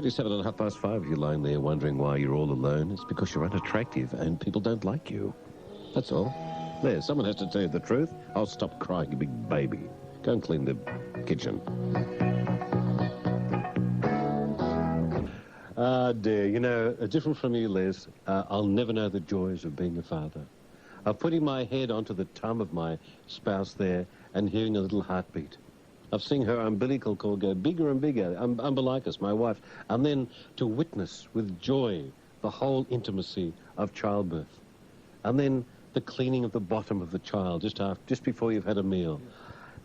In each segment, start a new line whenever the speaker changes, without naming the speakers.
27 and 5:30, you're lying there wondering why you're all alone. It's because you're unattractive and people don't like you. That's all. There, someone has to tell you the truth. I'll stop crying, you big baby. Go and clean the kitchen. Ah, dear, you know, different from you, Les, I'll never know the joys of being a father. Of putting my head onto the tongue of my spouse there and hearing a little heartbeat. Of seeing her umbilical cord go bigger and bigger, umbilicus, my wife, and then to witness with joy the whole intimacy of childbirth. And then the cleaning of the bottom of the child just before you've had a meal.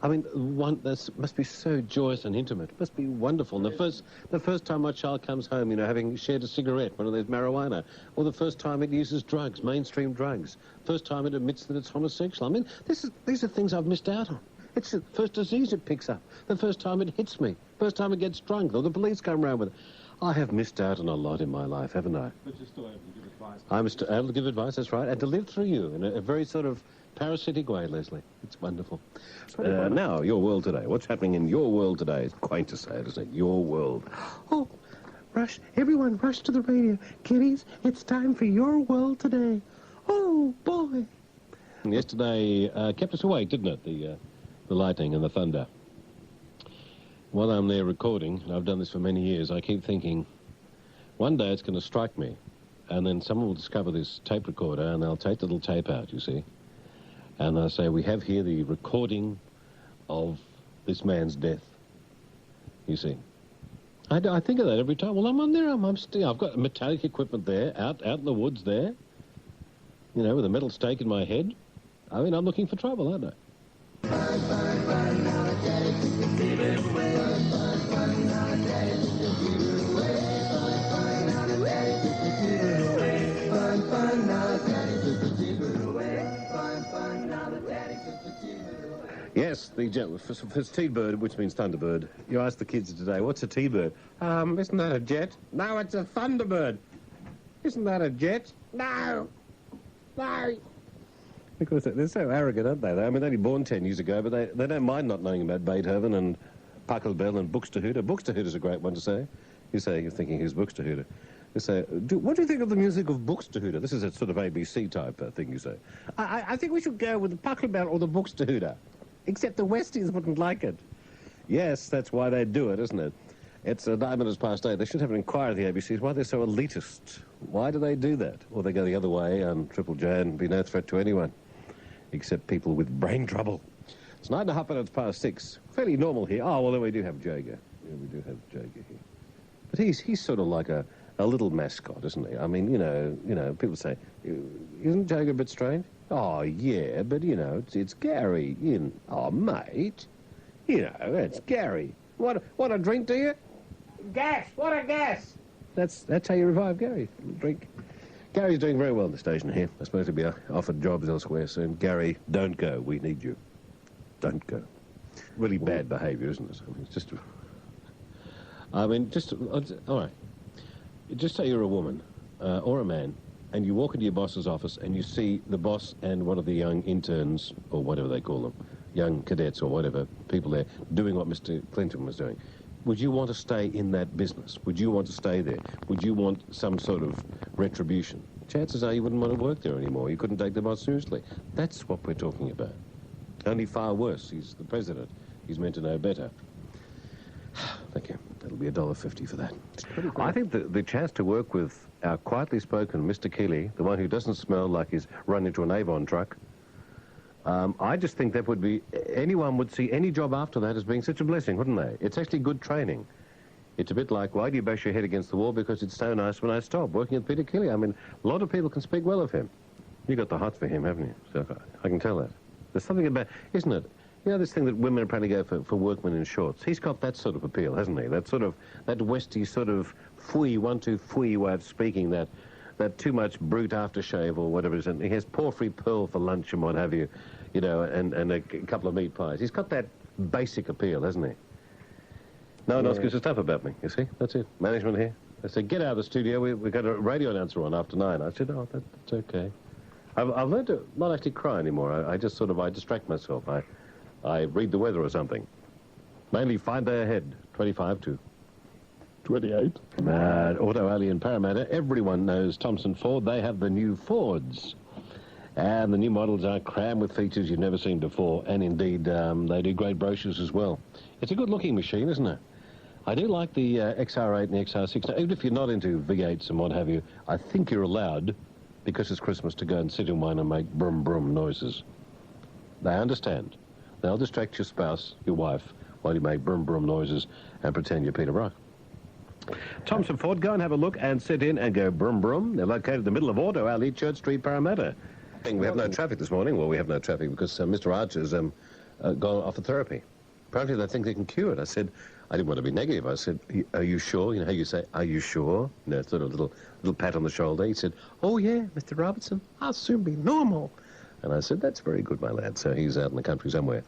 I mean, that must be so joyous and intimate. It must be wonderful. And the first time my child comes home, you know, having shared a cigarette, one of those marijuana, or the first time it uses drugs, mainstream drugs, first time it admits that it's homosexual. I mean, these are things I've missed out on. It's the first disease it picks up, the first time it hits me, first time it gets drunk, or the police come round with it. I have missed out on a lot in my life, haven't I?
But you're still able to give advice.
I'm still able to give advice, that's right, and to live through you in a very sort of parasitic way, Leslie. It's wonderful. Now, your world today. What's happening in your world today? It's quaint to say it, isn't it? Your world.
Oh, rush, everyone rush to the radio. Kiddies, it's time for your world today. Oh, boy.
And yesterday kept us awake, didn't it? The lightning and the thunder. While I'm there recording, and I've done this for many years, I keep thinking, one day it's going to strike me, and then someone will discover this tape recorder, and they'll take the little tape out, you see, and they'll say, we have here the recording of this man's death, you see. I think of that every time. Well, I'm on there, I've got metallic equipment there, out in the woods there, you know, with a metal stake in my head. I mean, I'm looking for trouble, aren't I? Yes, for T-bird, which means Thunderbird. You asked the kids today, what's a T-bird? Isn't that a jet? No, it's a Thunderbird. Isn't that a jet? No. No. Because they're so arrogant, aren't they? I mean, they were born 10 years ago, but they don't mind not knowing about Beethoven and Pachelbel and Buxtehude. Buxtehude's a great one to say. You're thinking, who's Buxtehude? You say, what do you think of the music of Buxtehude? This is a sort of ABC type thing, you say. I think we should go with the Pachelbel or the Buxtehude. Except the Westies wouldn't like it. Yes, that's why they do it, isn't it? It's 9 minutes past 8. They should have an inquiry at the ABCs. Why they're so elitist? Why do they do that? Or they go the other way on Triple J and be no threat to anyone, except people with brain trouble. It's 9.5 minutes past 6. Fairly normal here. Oh, well, then we do have Jager. Yeah, we do have Jager here. But he's sort of like a little mascot, isn't he? I mean, you know, people say, isn't Jager a bit strange? Oh, yeah, but, you know, it's Gary. Oh, mate. You know, it's Gary. Want a drink, do you? Gas! What a gas! That's how you revive Gary. Drink. Gary's doing very well in the station here. I suppose he'll be offered jobs elsewhere soon. Gary, don't go. We need you. Don't go. Really bad behaviour, isn't it? I mean, it's just... all right. Just say you're a woman or a man, and you walk into your boss's office and you see the boss and one of the young interns, or whatever they call them, young cadets or whatever, people there, doing what Mr. Clinton was doing. Would you want to stay in that business? Would you want to stay there? Would you want some sort of retribution? Chances are you wouldn't want to work there anymore. You couldn't take the boss seriously. That's what we're talking about. Only far worse. He's the president. He's meant to know better. Thank you. That'll be $1.50 for that. I think the chance to work with our quietly spoken Mr. Keeley, the one who doesn't smell like he's run into an Avon truck, I just think that would be... Anyone would see any job after that as being such a blessing, wouldn't they? It's actually good training. It's a bit like, why do you bash your head against the wall? Because it's so nice when I stop. Working with Peter Keeley, I mean, a lot of people can speak well of him. You got the hots for him, haven't you? So I can tell that. There's something about... Isn't it? You know, this thing that women apparently go for workmen in shorts. He's got that sort of appeal, hasn't he? That Westie sort of fooey, 1-2 fooey way of speaking, that too much brute aftershave or whatever it is. And he has porphyry pearl for lunch and what have you, you know, and a couple of meat pies. He's got that basic appeal, hasn't he? No one else gives a stuff about me, you see? That's it. Management here. They said, get out of the studio. We've got a radio announcer on after 9. I said, oh, that's okay. I've learned to not actually cry anymore. I just sort of, I distract myself. I read the weather or something. Mainly 5 day ahead, 25 to.
28.
Auto Alley in Parramatta. Everyone knows Thompson Ford. They have the new Fords. And the new models are crammed with features you've never seen before. And indeed, they do great brochures as well. It's a good-looking machine, isn't it? I do like the XR8 and the XR6. Now, even if you're not into V8s and what have you, I think you're allowed, because it's Christmas, to go and sit in one and make brum-brum noises. They understand. They'll distract your spouse, your wife, while you make brum-brum noises and pretend you're Peter Brock. Thompson Ford, go and have a look and sit in and go brum-brum. They're located in the middle of Auto Alley, Church Street, Parramatta. We have no traffic this morning. Well, we have no traffic because Mr. Archer's gone off for therapy. Apparently they think they can cure it. I said, I didn't want to be negative. I said, are you sure? You know how you say, are you sure? You know, sort of little pat on the shoulder. He said, oh, yeah, Mr. Robertson, I'll soon be normal. And I said, that's very good, my lad. So he's out in the country somewhere.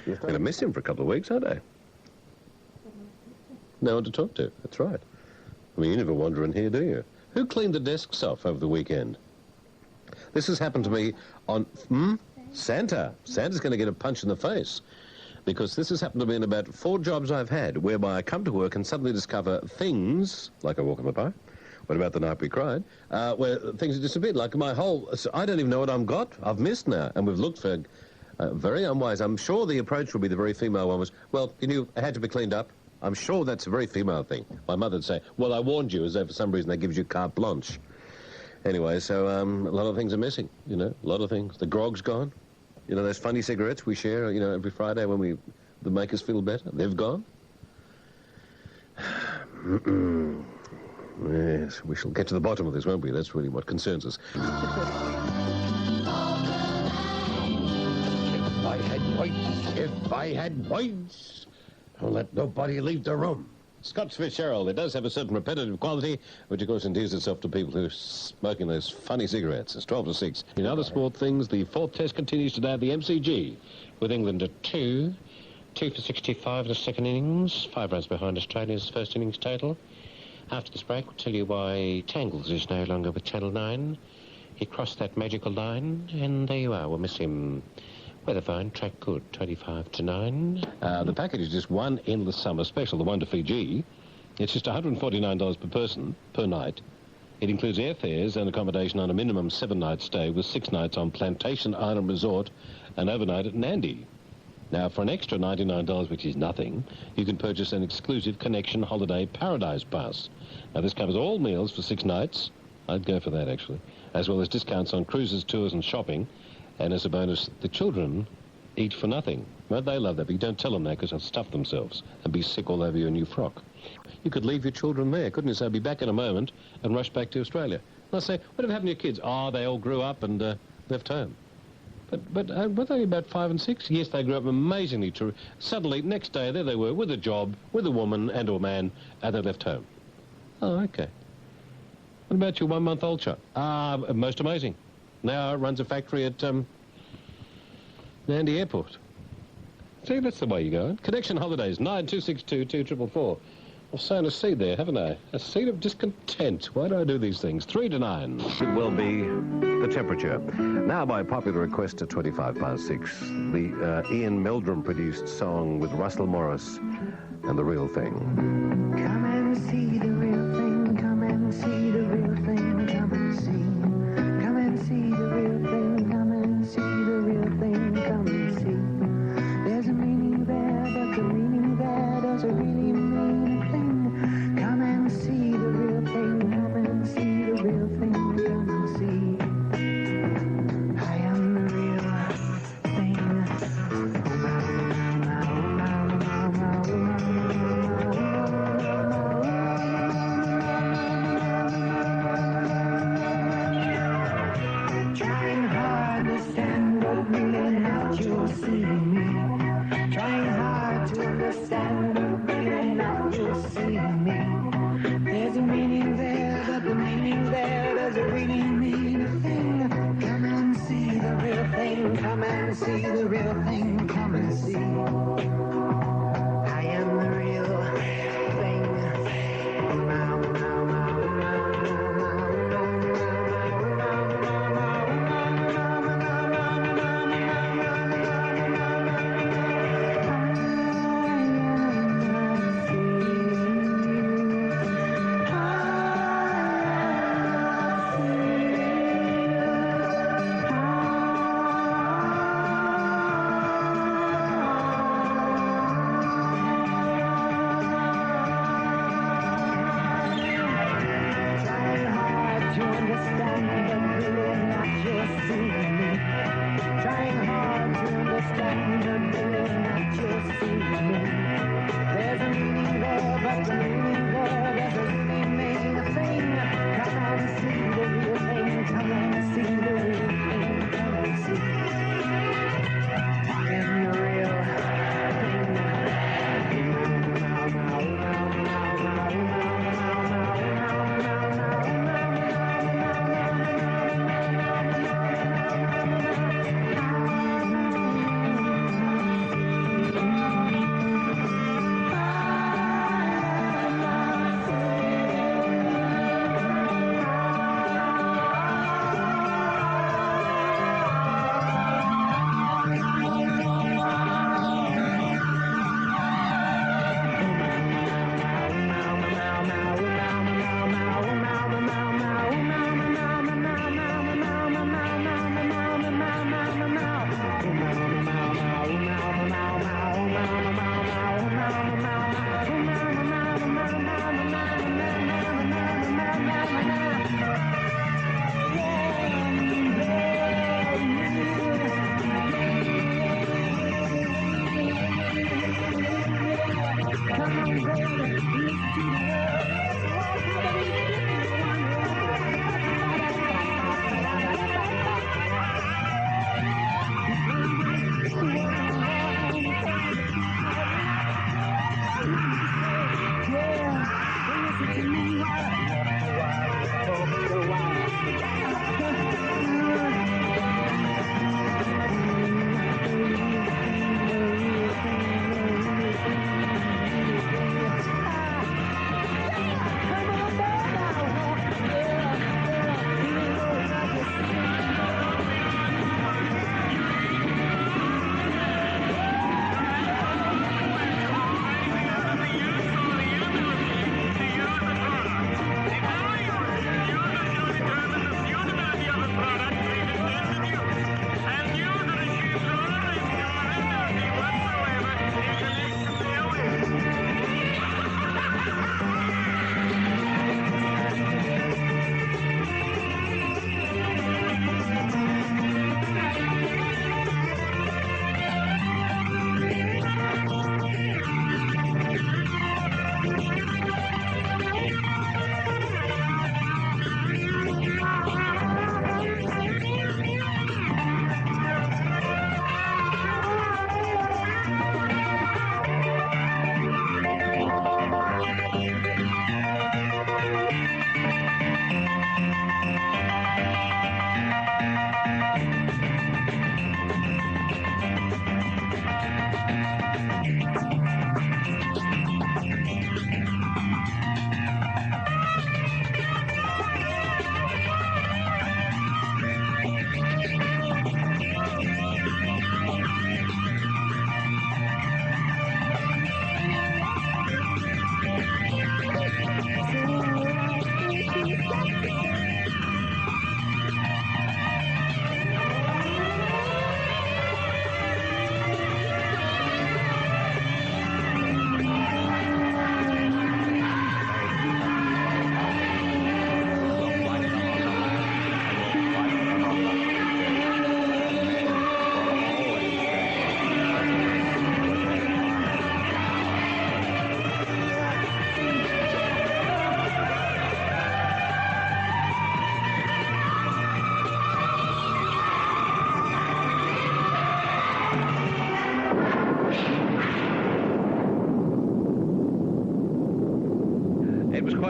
I'm going to miss him for a couple of weeks, aren't I? No one to talk to. That's right. I mean, you never wander in here, do you? Who cleaned the desks off over the weekend? This has happened to me on... Santa. Santa's going to get a punch in the face. Because this has happened to me in about 4 jobs I've had, whereby I come to work and suddenly discover things, like a walk in the park, what about the night we cried, where things have disappeared. Like my whole... I don't even know what I've got. I've missed now. And we've looked for... very unwise. I'm sure the approach would be the very female one was, well, you knew it had to be cleaned up. I'm sure that's a very female thing. My mother would say, well, I warned you, as though for some reason that gives you carte blanche. Anyway, so a lot of things are missing, you know, a lot of things. The grog's gone. You know, those funny cigarettes we share, you know, every Friday when they make us feel better. They've gone. Yes, we shall get to the bottom of this, won't we? That's really what concerns us.
If I had points, don't let nobody leave the room.
Scotch Fitzgerald, it does have a certain repetitive quality, which of course endears itself to people who are smoking those funny cigarettes. It's 12 to 6. In other sport things, the 4th test continues today at the MCG, with England at 2 for 65 in the second innings, 5 runs behind Australia's first innings total. After this break, we'll tell you why Tangles is no longer with Channel 9. He crossed that magical line, and there you are. We'll miss him. Weather fine, track good, 25 to 9. The package is just one endless summer special, the one to Fiji. It's just $149 per person, per night. It includes airfares and accommodation on a minimum 7-night stay with 6 nights on Plantation Island Resort and overnight at Nandi. Now, for an extra $99, which is nothing, you can purchase an exclusive Connection Holiday Paradise Pass. Now, this covers all meals for 6 nights. I'd go for that, actually. As well as discounts on cruises, tours and shopping. And as a bonus, the children eat for nothing. Won't they love that? But you don't tell them that because they'll stuff themselves and be sick all over your new frock. You could leave your children there, couldn't you? Say, I'll be back in a moment and rush back to Australia. And I say, whatever happened to your kids? Oh, they all grew up and left home. But were they about 5 and 6? Yes, they grew up amazingly true. Suddenly, next day, there they were with a job, with a woman and or man, and they left home. Oh, okay. What about your 1-month-old child? Most amazing. Now runs a factory at Nandi Airport. See, that's the way you go. Connection Holidays, 9262-2444. I've sown a seed there, haven't I? A seed of discontent. Why do I do these things? 3 to 9. It will be the temperature. Now, by popular request at 25 past 6, the Ian Meldrum-produced song with Russell Morris and The Real Thing.
Come and see the real thing, come and see the real thing, come and see. Come and see the real thing, come and see the real thing, come and see. There's a meaning there, but the meaning there doesn't really mean a thing. Come and see the real thing, come and see the real thing, come and see. I am the real thing. Trying hard to stand up and out, you'll see me. Trying hard to understand and out, you'll see me. There's a meaning there, but the meaning there doesn't really mean a thing. Come and see the real thing, come and see the real thing, come and see. I am the real thing.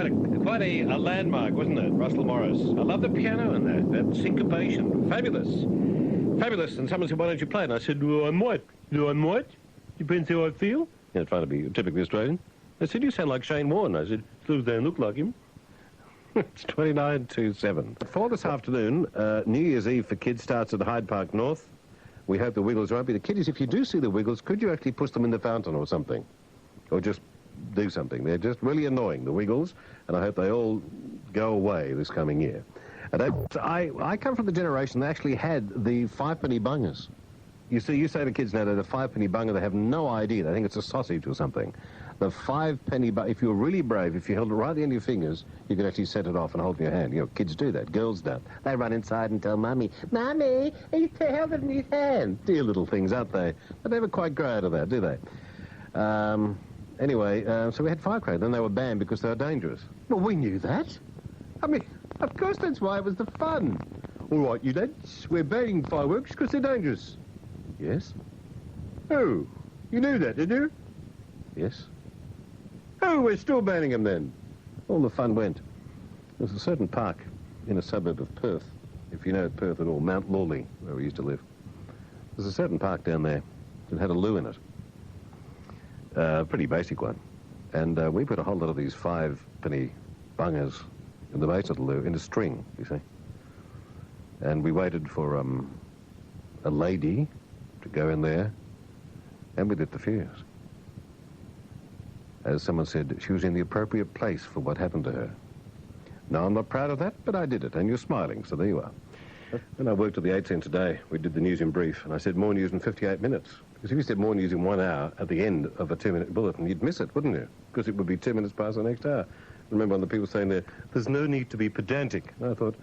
quite a landmark, wasn't it, Russell Morris? I love the piano in that syncopation. Fabulous. Fabulous. And someone said, why don't you play? And I said, well, I'm what? I'm what? Depends how I feel. Yeah, trying to be typically Australian. They said, you sound like Shane Warne. I said, still don't look like him. It's 29 to 7. For this afternoon, New Year's Eve for kids starts at Hyde Park North. We hope the Wiggles won't be. The kiddies, if you do see the Wiggles, could you actually push them in the fountain or something? Or just do something. They're just really annoying, the Wiggles, and I hope they all go away this coming year. And I come from the generation that actually had the 5-penny bungers. You see, you say to kids now that a 5-penny bunger, they have no idea. They think it's a sausage or something. The 5-penny bunger, if you were really brave, if you held it right at the end of your fingers, you could actually set it off and hold it in your hand. You know, kids do that. Girls don't. They run inside and tell Mummy, Mummy, you held it in your hand. Dear little things, aren't they? But they never quite grow out of that, do they? Anyway, so we had firecrackers. Then they were banned because they were dangerous. Well, we knew that. I mean, of course that's why it was the fun. All right, you lads, we're banning fireworks because they're dangerous. Yes? Oh, you knew that, did you? Yes. Oh, we're still banning them then. All the fun went. There's a certain park in a suburb of Perth, if you know Perth at all, Mount Lawley, where we used to live. There's a certain park down there that had a loo in it. A pretty basic one. And we put a whole lot of these 5-penny bungers in the base of the loo in a string, you see. And we waited for a lady to go in there, and we lit the fuse. As someone said, she was in the appropriate place for what happened to her. Now, I'm not proud of that, but I did it, and you're smiling, so there you are. When I worked at the 8 Cent today, we did the news in brief, and I said more news in 58 minutes. Because if you said more news in 1 hour at the end of a 2-minute bulletin, you'd miss it, wouldn't you? Because it would be 2 minutes past the next hour. Remember, one of the people saying there's no need to be pedantic. And I thought,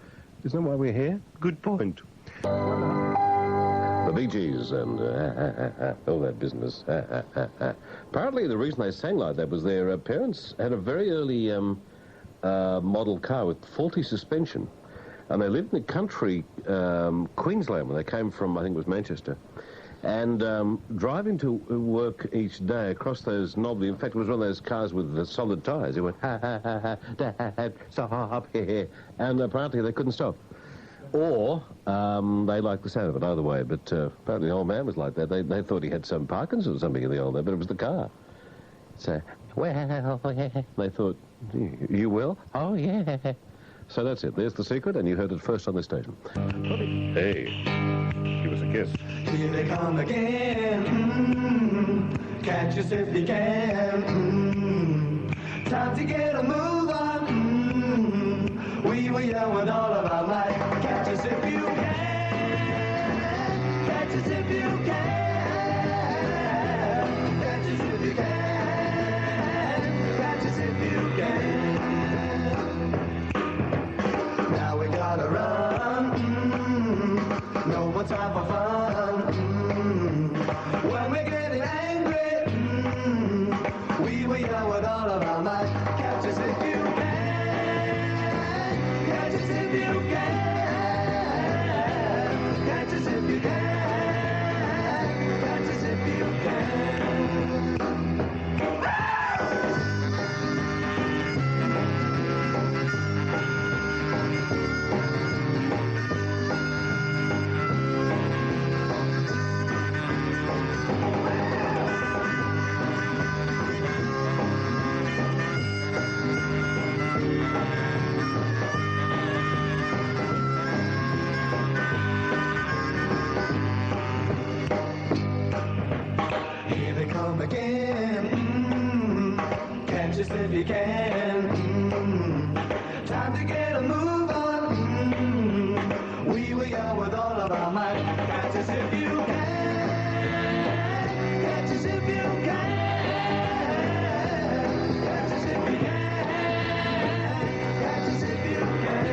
isn't that why we're here? Good point. The Bee Gees and all that business. Apparently the reason they sang like that was their parents had a very early model car with faulty suspension. And they lived in the country, Queensland, where they came from, I think it was Manchester. And driving to work each day across those knobbly, in fact, it was one of those cars with solid tyres. It went, ha, ha, ha, ha, dad, stop here. And apparently they couldn't stop. Or they liked the sound of it either way. But apparently the old man was like that. They thought he had some Parkinson's or something in the old man, but it was the car. So, well, they thought, you will? Oh, yeah. So that's it. There's the secret, and you heard it first on this station. Hey, give us a kiss.
Here they come again. Catch us if you can. Time to get a move on. We were young with all of our might. Catch us if you can. Catch us if you can. Catch us if you can. Catch us if you can. Now we gotta run. No more time for fun. When we're getting angry, we were young with all of our might. Catch us if you can. Catch us if you can. Catch us if you can. Catch us if you can. Here they come again. Catch us if you can. Time to get a move on. We were young with all of our might. Catch us if you can. Catch us if you can. Catch us if you can. Catch us if you can.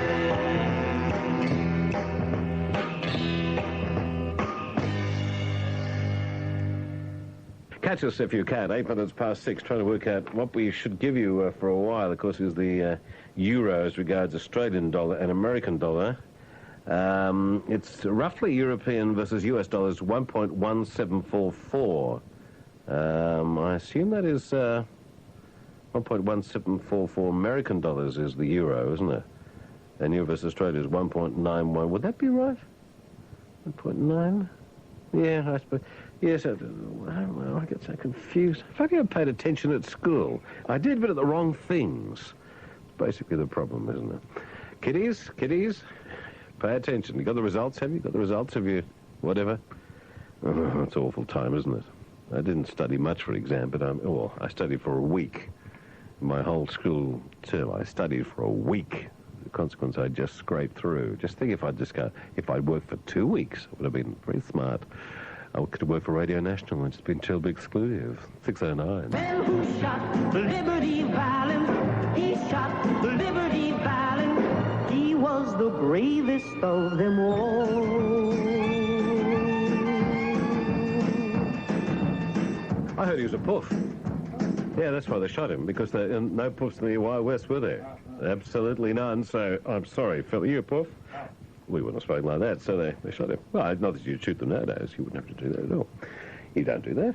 Catch us if you can. 8 minutes past 6, trying to work out what we should give you for a while. Of course, is the euro as regards Australian dollar and American dollar. It's roughly European versus US dollars, 1.1744. I assume that is, well, 1.1744 American dollars is the euro, isn't it? And US Australia is 1.91. Would that be right? 1.9? Yeah, I suppose. Yes, I get so confused. If only I paid attention at school. I did, but at the wrong things. Basically the problem, isn't it? Kiddies, pay attention. You got the results, have you? Got the results of your whatever? Oh, it's awful time, isn't it? I didn't study much for exam, but I studied for a week. My whole school term, I studied for a week. The consequence, I just scraped through. Just think if I'd worked for 2 weeks, it would have been very smart. I could have worked for Radio National and just been tilled exclusive. 609.
Well, who shot the Liberty Valance? He shot the Liberty Valance. He was the bravest of them all.
I heard he was a puff. Yeah, that's why they shot him, because no puffs in the Wild West, were there? Absolutely none, so I'm sorry, Phil. Are you a puff? We wouldn't have spoken like that, so they shot him. Well, not that you'd shoot them nowadays. You wouldn't have to do that at all. You don't do that.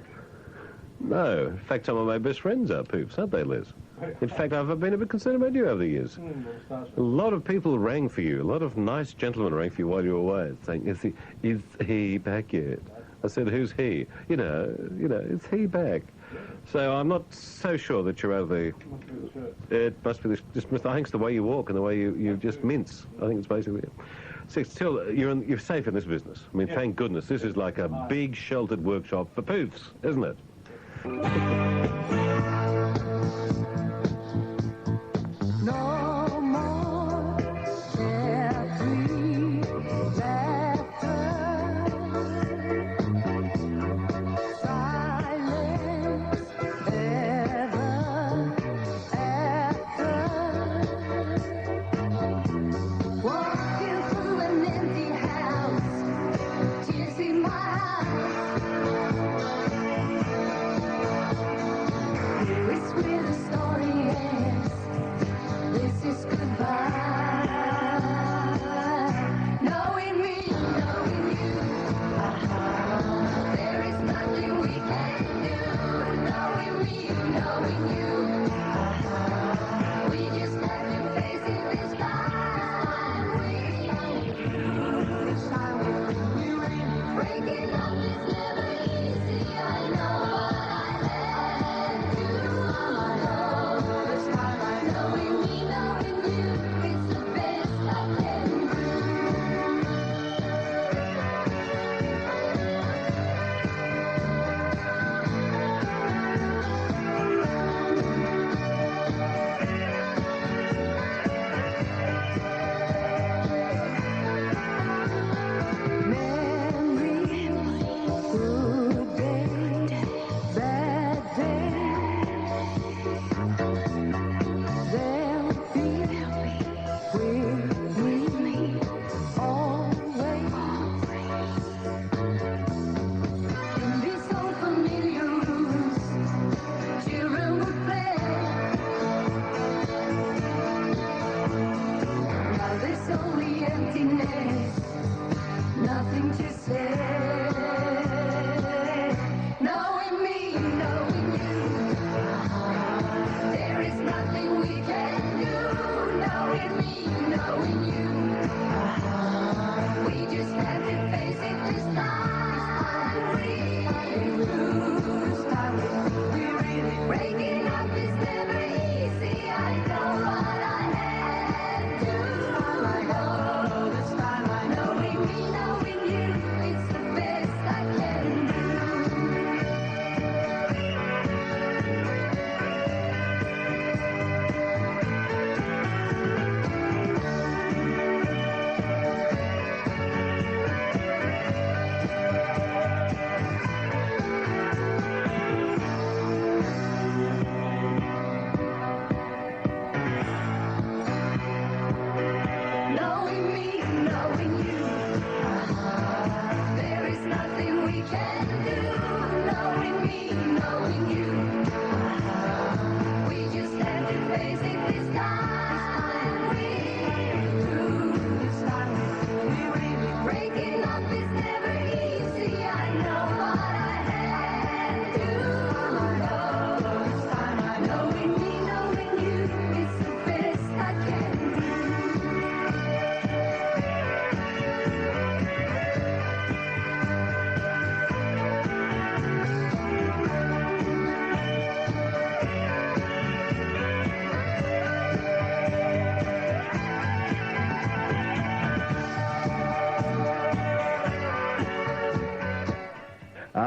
No. In fact, some of my best friends are poofs, aren't they, Liz? In fact, I've been a bit concerned about you over the years. A lot of people rang for you. A lot of nice gentlemen rang for you while you were away, saying, is he back yet? I said, who's he? You know, is he back? So I'm not so sure that you're over the... It must be this, I think it's the way you walk and the way you just mince. I think it's basically it. Still, you're safe in this business. I mean, thank goodness. This is like a big sheltered workshop for poofs, isn't it?
No more carefree laughter. Silence ever after. Walking through an empty house, tears in my eyes.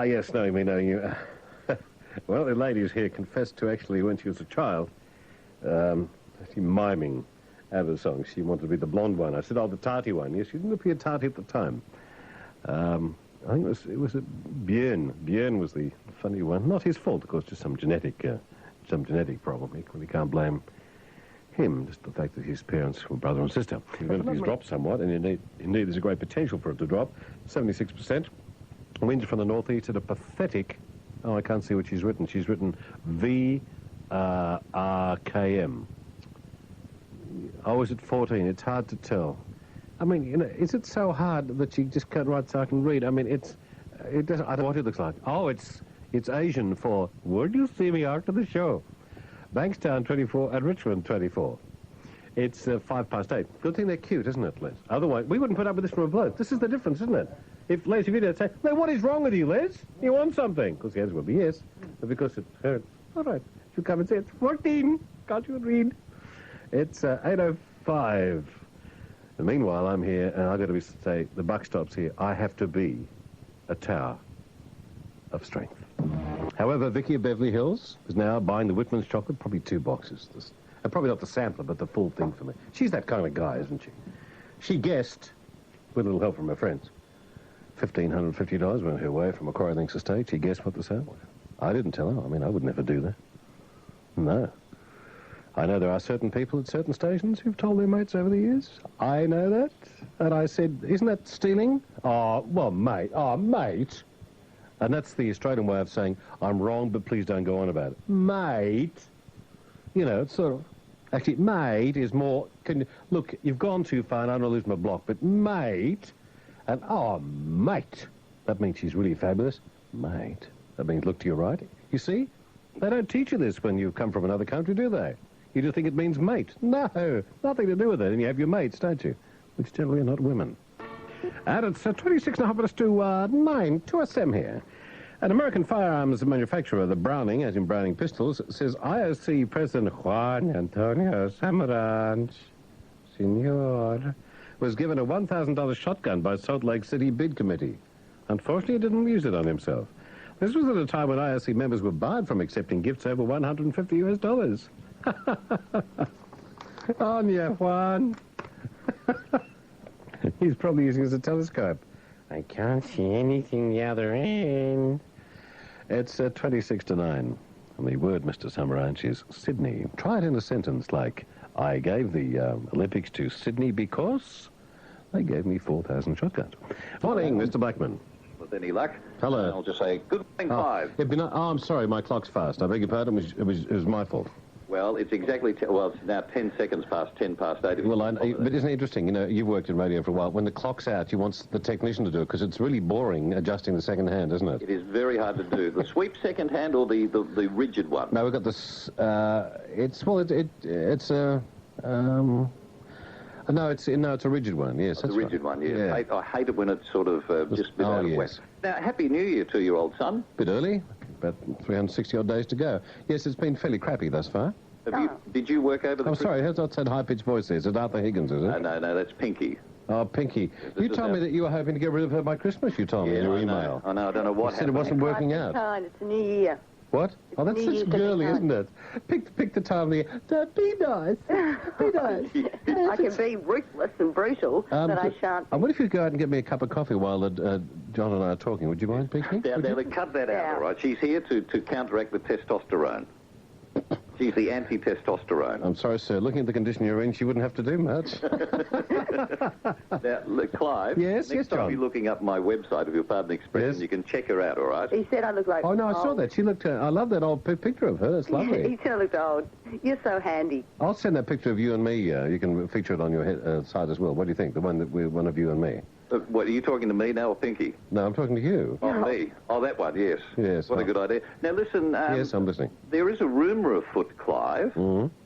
yes, knowing me, knowing you. Well, the lady here confessed to actually, when she was a child, actually miming out of the song. She wanted to be the blonde one. I said, oh, the tarty one. Yes, she didn't appear tarty at the time. I think it was Björn. Björn was the funny one. Not his fault, of course, just some genetic problem. We can't blame him, just the fact that his parents were brother and sister. Even if he's dropped somewhat, and indeed there's a great potential for it to drop, 76%. Winds from the northeast at a pathetic, I can't see what she's written. She's written VRKM. Oh, is it 14? It's hard to tell. I mean, is it so hard that you just can't write so I can read? I mean, it doesn't, I don't know what it looks like. Oh, it's Asian for, where do you see me after the show? Bankstown 24 and Richmond 24. It's 8:05. Good thing they're cute, isn't it, Les? Otherwise, we wouldn't put up with this from a bloke. This is the difference, isn't it? If Les, if you did say, Les, what is wrong with you, Les? You want something? Because the answer would be yes. But because it hurts. All right. You come and say, it's 14. Can't you read? It's 8:05. And meanwhile, I'm here, and I've got to say, the buck stops here. I have to be a tower of strength. However, Vicky of Beverly Hills is now buying the Whitman's chocolate, probably 2 boxes. And probably not the sampler, but the full thing for me. She's that kind of guy, isn't she? She guessed, with a little help from her friends, $1,550 went her way from Macquarie Links Estate. She guessed what the sale was. I didn't tell her. I mean, I would never do that. No. I know there are certain people at certain stations who've told their mates over the years. I know that. And I said, isn't that stealing? Oh, well, mate. Oh, mate. And that's the Australian way of saying, I'm wrong, but please don't go on about it. Mate. You know, it's sort of... Actually, mate is more... Look, you've gone too far and I don't want to lose my block, but mate... And, oh, mate. That means she's really fabulous. Mate. That means look to your right. You see? They don't teach you this when you come from another country, do they? You just think it means mate. No, nothing to do with it. And you have your mates, don't you? Which generally are not women. And it's 26 and a half to 9 to SM here. An American firearms manufacturer, the Browning, as in Browning pistols, says IOC President Juan Antonio Samaranch, Senor, was given a $1,000 shotgun by Salt Lake City bid committee. Unfortunately, he didn't use it on himself. This was at a time when IOC members were barred from accepting gifts over $150. On ya, Juan. He's probably using it as a telescope. I can't see anything the other end. It's 26 to 9. And the word, Mr. Samaranch, is Sydney. Try it in a sentence like, I gave the Olympics to Sydney because they gave me 4,000 shotguns. Morning, Mr. Blackman.
With any luck.
Hello.
I'll just say, good morning, Clive.
I'm sorry, my clock's fast. I beg your pardon, it was my fault.
Well, it's exactly, it's now 10 seconds past 10 past 8.
Well, but isn't it interesting, you know, you've worked in radio for a while, when the clock's out, you want the technician to do it, because it's really boring adjusting the second hand, isn't it?
It is very hard to do. The sweep second hand or the rigid one?
No, we've got this, it's a rigid one, yes.
That's a rigid one, yes.
Yeah.
I hate it when it's sort of just a bit out of whack. Now, Happy New Year to your old son.
Bit early, about 360-odd days to go. Yes, it's been fairly crappy thus far.
Did you work over the...
Oh, sorry, who's that high-pitched voice there? Is it Arthur Higgins, is it?
No, that's Pinky.
Oh, Pinky. You told me that you were hoping to get rid of her by Christmas, you told me in your email.
I know, I don't know what happened.
You said it wasn't working out.
It's a new year.
What? Oh, that's such girly, isn't it? Pick the time of the year. Be nice. Be nice.
I can be ruthless and brutal, but I shan't.
I wonder if you'd go out and get me a cup of coffee while John and I are talking. Would you mind, Pinky?
Now, cut that out, all right? She's here to counteract the testosterone. She's the anti-testosterone.
I'm sorry, sir. Looking at the condition you're in, she wouldn't have to do much.
Now, look, Clive.
Yes,
next time
John.
you're looking up my website, if you'll pardon the expression,
Yes.
you can check her out, all right?
He said I look like...
Oh, no, I saw that. She looked... I love that old picture of her. That's lovely.
He said I looked old. You're so handy.
I'll send that picture of you and me. You can feature it on your site as well. What do you think? The one of you and me.
What, are you talking to me now or Pinky?
No, I'm talking to you.
Oh, me. Oh, that one, yes.
Yes.
What a good idea. Now, listen...
yes, I'm listening.
There is a rumour afoot, Clive,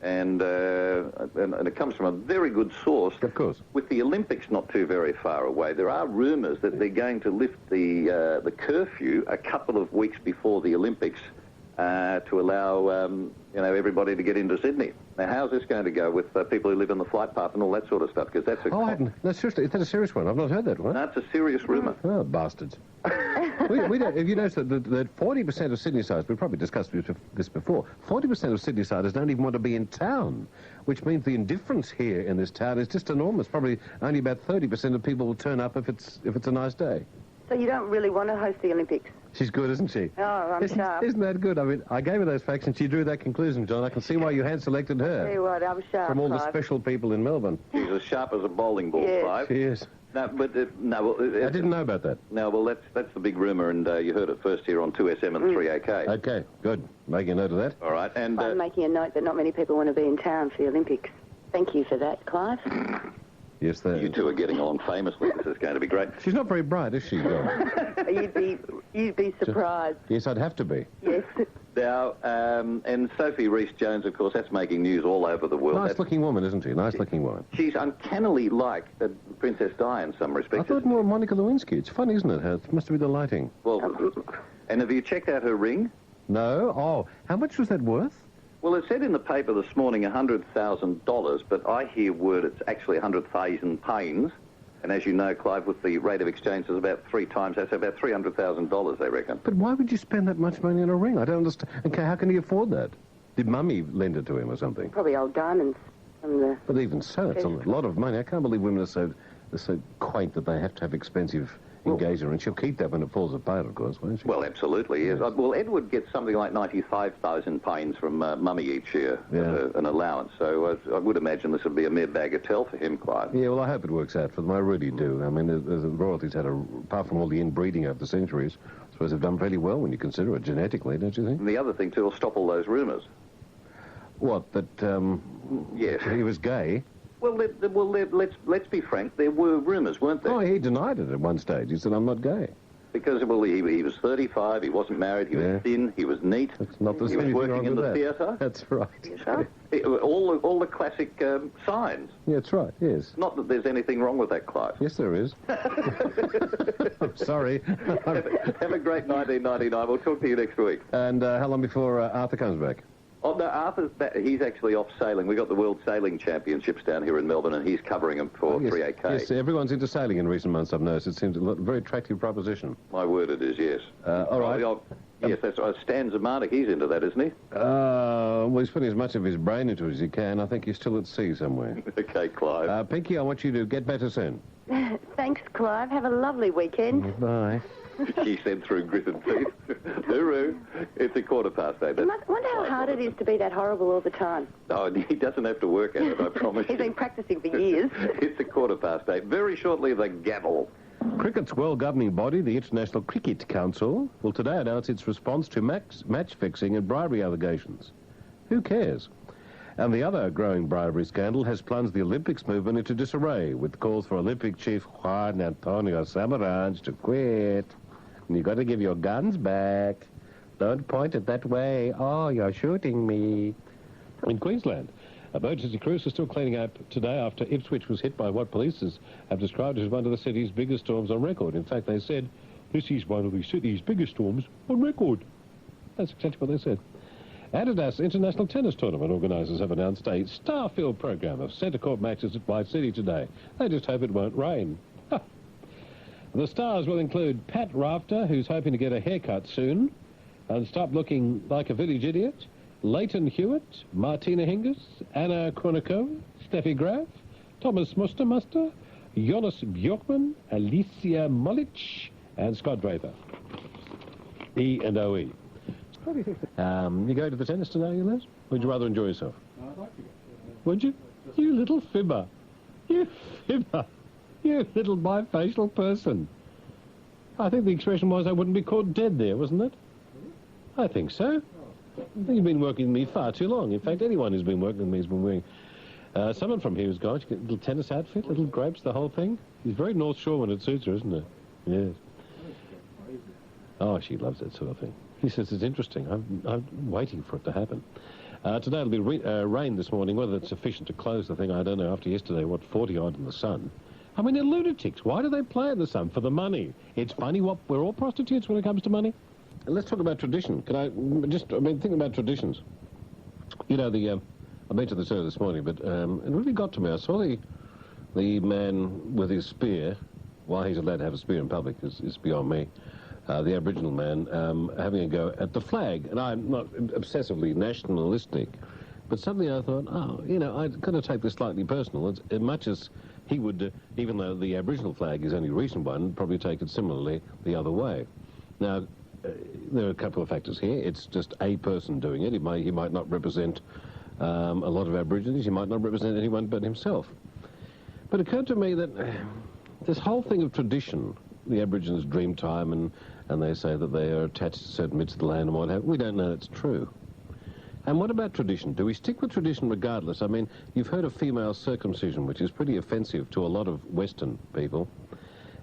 and it comes from a very good source.
Of course.
With the Olympics not too very far away, there are rumours that they're going to lift the curfew a couple of weeks before the Olympics to allow everybody to get into Sydney. Now, how's this going to go with people who live in the flight path and all that sort of stuff? Because that's a...
Oh, I hadn't. No, seriously, is that a serious one? I've not heard that one.
That's a serious rumour.
Oh, bastards. we don't, if you notice that 40% of Sydneysiders, we probably discussed this before, 40% of Sydneysiders don't even want to be in town, which means the indifference here in this town is just enormous. Probably only about 30% of people will turn up if it's a nice day.
So you don't really want to host the Olympics?
She's good, isn't she?
Oh, I'm sharp.
Isn't that good? I mean, I gave her those facts and she drew that conclusion, John. I can see why you had selected her.
Tell you what, I'm sharp,
From all the
Clive.
special people in Melbourne.
She's as sharp as a bowling ball,
Yes.
Clive.
She is.
No, but no. Well,
I didn't know about that.
No, well, that's the big rumour, and you heard it first here on 2SM and 3AK.
Okay, good. Making a note of that.
All right, and
I'm making a note that not many people want to be in town for the Olympics. Thank you for that, Clive.
Yes,
you two are getting on famously. This is going to be great.
She's not very bright, is she, John?
You'd be surprised.
Yes, I'd have to be.
Yes.
Now, and Sophie Rees-Jones, of course, that's making news all over the world.
Nice-looking woman, isn't she? Nice-looking woman.
She's uncannily like Princess Di in some respects.
I thought more Monica Lewinsky. It's funny, isn't it? It must be the lighting.
Well, and have you checked out her ring?
No? Oh, how much was that worth?
Well, it said in the paper this morning $100,000, but I hear word it's actually 100,000 pains. And as you know, Clive, with the rate of exchange, is about 3 times. That's about $300,000, they reckon.
But why would you spend that much money on a ring? I don't understand. Okay, how can he afford that? Did Mummy lend it to him or something?
Probably old diamonds from the...
But even so, it's a lot of money. I can't believe women are so quaint that they have to have expensive engagement. And she'll keep that when it falls apart, of course, won't she?
Well, absolutely, yes. Well, Edward gets something like 95,000 pains from Mummy each year, an allowance. So I would imagine this would be a mere bagatelle for him, Clive.
Yeah, well, I hope it works out for them. I really do. I mean, the royalties had, apart from all the inbreeding over the centuries, I suppose they've done fairly well when you consider it genetically, don't you think?
And the other thing, too, will stop all those rumours.
What, that
yes.
he was gay?
Well, let's be frank. There were rumours, weren't there?
Oh, he denied it at one stage. He said, I'm not gay.
Because, well, he was 35, he wasn't married, he was thin, he was neat.
That's not the
He was working in the theatre.
That's right.
All the classic signs.
Yeah, that's right, yes.
Not that there's anything wrong with that, Clive.
Yes, there is. I'm sorry.
Have a great 1999. We'll talk to you next week.
And how long before Arthur comes back?
Oh, no, Arthur's back. He's actually off sailing. We got the World Sailing Championships down here in Melbourne, and he's covering them for 3AK.
Yes, everyone's into sailing in recent months, I've noticed. It seems a very attractive proposition.
My word, it is, yes.
All right.
Yes, that's right. Stan Zamanek, he's into that, isn't he?
Well, he's putting as much of his brain into it as he can. I think he's still at sea somewhere.
Okay, Clive.
Pinky, I want you to get better soon.
Thanks, Clive. Have a lovely weekend.
Bye.
She said through gritted teeth. Hooroo. It's 8:15.
I wonder how hard it is to be that horrible all the time.
Oh, he doesn't have to work at it, I promise
He's
you.
been practicing for years.
It's 8:15. Very shortly, the gavel.
Cricket's world-governing body, the International Cricket Council, will today announce its response to match fixing and bribery allegations. Who cares? And the other growing bribery scandal has plunged the Olympics movement into disarray, with calls for Olympic chief Juan Antonio Samaranch to quit. And you've got to give your guns back. Don't point it that way. Oh, you're shooting me. In Queensland, emergency crews are still cleaning up today after Ipswich was hit by what police have described as one of the city's biggest storms on record. In fact, they said, this is one of the city's biggest storms on record. That's exactly what they said. Adidas International Tennis Tournament organisers have announced a star-filled program of centre court matches at White City today. They just hope it won't rain. The stars will include Pat Rafter, who's hoping to get a haircut soon and stop looking like a village idiot, Leighton Hewitt, Martina Hingis, Anna Kournikova, Steffi Graf, Thomas Mustermuster, Jonas Bjorkman, Alicia Molich, and Scott Draper. E&OE. What do you think? You going to the tennis today, you Les? Would you rather enjoy yourself?
I'd like to go.
Would you? You little fibber. You fibber. You little bifacial person. I think the expression was I wouldn't be caught dead there, wasn't it? I think so. I think you've been working with me far too long. In fact, anyone who's been working with me has been wearing... someone from here has gone. She got a little tennis outfit, little grapes, the whole thing. She's very North Shore when it suits her, isn't it? Yes. Oh, she loves that sort of thing. He says it's interesting. I'm waiting for it to happen. Today it'll be rain this morning. Whether it's sufficient to close the thing, I don't know. After yesterday, 40-odd in the sun. I mean, they're lunatics. Why do they play in the sun? For the money. It's funny we're all prostitutes when it comes to money. And let's talk about tradition. Can I think about traditions. You know, the I mentioned this earlier this morning, but it really got to me. I saw the man with his spear, while he's allowed to have a spear in public is beyond me, the Aboriginal man having a go at the flag. And I'm not obsessively nationalistic, but suddenly I thought, oh, you know, I've got to take this slightly personal. As much as he would, even though the Aboriginal flag is only a recent one, probably take it similarly the other way. Now, there are a couple of factors here. It's just a person doing it. He might not represent a lot of Aborigines. He might not represent anyone but himself. But it occurred to me that this whole thing of tradition, the Aborigines dream time, and they say that they are attached to certain bits of the land and what have you. We don't know it's true. And what about tradition? Do we stick with tradition regardless? I mean, you've heard of female circumcision, which is pretty offensive to a lot of Western people.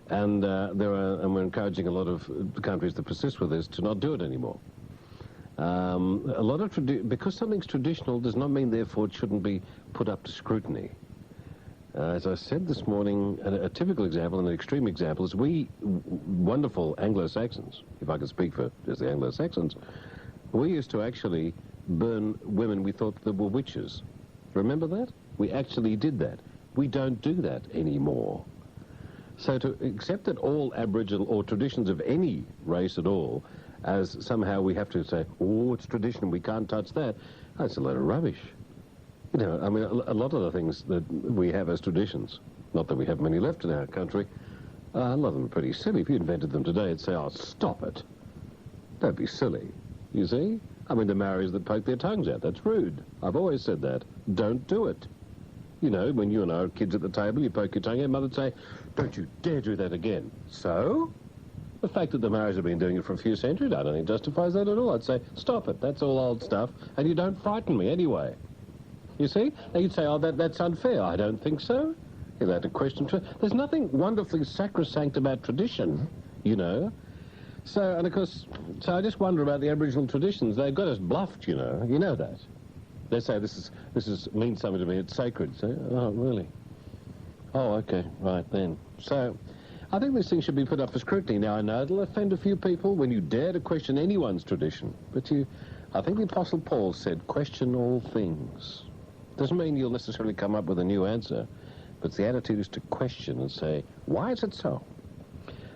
And we're encouraging a lot of countries that persist with this to not do it anymore. Because something's traditional does not mean, therefore, it shouldn't be put up to scrutiny. As I said this morning, a typical example and an extreme example is we wonderful Anglo-Saxons, if I can speak for just the Anglo-Saxons, we used to actually burn women we thought that were witches. Remember that? We actually did that. We don't do that anymore. So to accept that all Aboriginal or traditions of any race at all, as somehow we have to say, oh, it's tradition, we can't touch that, that's a load of rubbish. You know, I mean, a lot of the things that we have as traditions, not that we have many left in our country, a lot of them are pretty silly. If you invented them today, it'd say, oh, stop it. Don't be silly. You see? I mean, the Maoris that poke their tongues out, that's rude. I've always said that. Don't do it. You know, when you and I were kids at the table, you poke your tongue out, Mother'd say, don't you dare do that again. So? The fact that the Maoris have been doing it for a few centuries, I don't think justifies that at all. I'd say, stop it. That's all old stuff, and you don't frighten me anyway. You see? Now you'd say, oh, that's unfair. I don't think so. You're allowed to question. There's nothing wonderfully sacrosanct about tradition, you know. So, and of course, I just wonder about the Aboriginal traditions. They've got us bluffed, you know. You know that. They say this means something to me. It's sacred. So, oh, really? Oh, okay, right then. So, I think these things should be put up for scrutiny. Now, I know it'll offend a few people when you dare to question anyone's tradition, but I think the Apostle Paul said, question all things. Doesn't mean you'll necessarily come up with a new answer, but the attitude is to question and say, why is it so?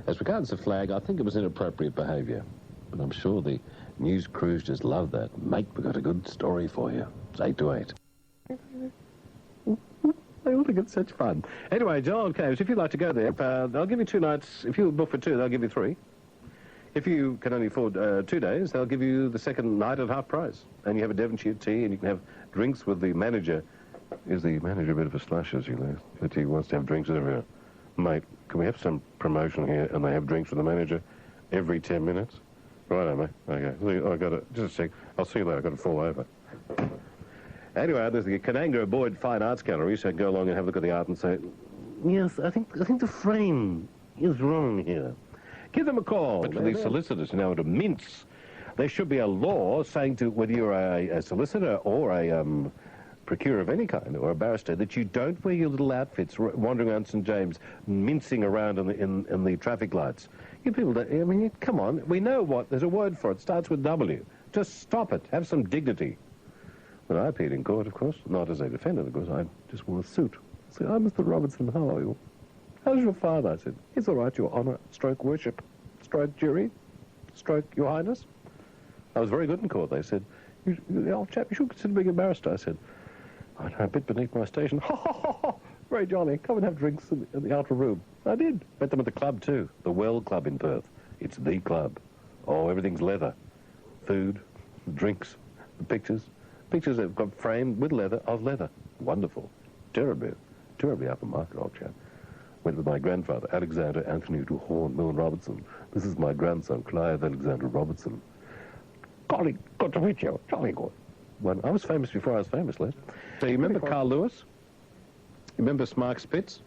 As regards the flag, I think it was inappropriate behaviour, but I'm sure the news crews just love that. Mate, we've got a good story for you. It's 8 to 8. They all think it's such fun. Anyway, John Caves, if you'd like to go there, they'll give you 2 nights. If you book for 2, they'll give you 3. If you can only afford 2 days, they'll give you the second night at half price. And you have a Devonshire tea, and you can have drinks with the manager. Is the manager a bit of a slush, as you know? But he wants to have drinks with everyone. Mate, can we have some promotion here, and they have drinks with the manager every 10 minutes? Righto, mate. Okay. I got it. Just a sec. I'll see you later. I've got to fall over. Anyway, there's the Kananga Boyd Fine Arts Gallery, so go along and have a look at the art and say, yes, I think the frame is wrong here. Give them a call. But for these solicitors now to mince, there should be a law saying to whether you're a solicitor or a procurer of any kind, or a barrister, that you don't wear your little outfits wandering around St. James, mincing around in the traffic lights. You people don't, I mean, come on, we know what, there's a word for it, starts with W. Just stop it, have some dignity. When I appeared in court, of course, not as a defendant, of course, I just wore a suit. I said, oh, Mr. Robertson, how are you? How's your father? I said, he's all right, your honour, stroke worship, stroke jury, stroke your highness. I was very good in court, they said. You old chap, you should consider being a barrister. I said, I know, a bit beneath my station. Ha, ha, ha, ha, very jolly. Come and have drinks in the outer room. I did. Met them at the club too, the Well Club in Perth. It's the club. Oh, everything's leather. Food, drinks, pictures. Pictures that have got framed with leather, of leather. Wonderful. Terribly upper-market, old chap. Went with my grandfather, Alexander Anthony de Horn Milne Robertson. This is my grandson, Clive Alexander Robertson. Golly, good to meet you. Jolly good. I was famous before I was famous, Les. So you remember Carl Lewis? You remember Mark Spitz?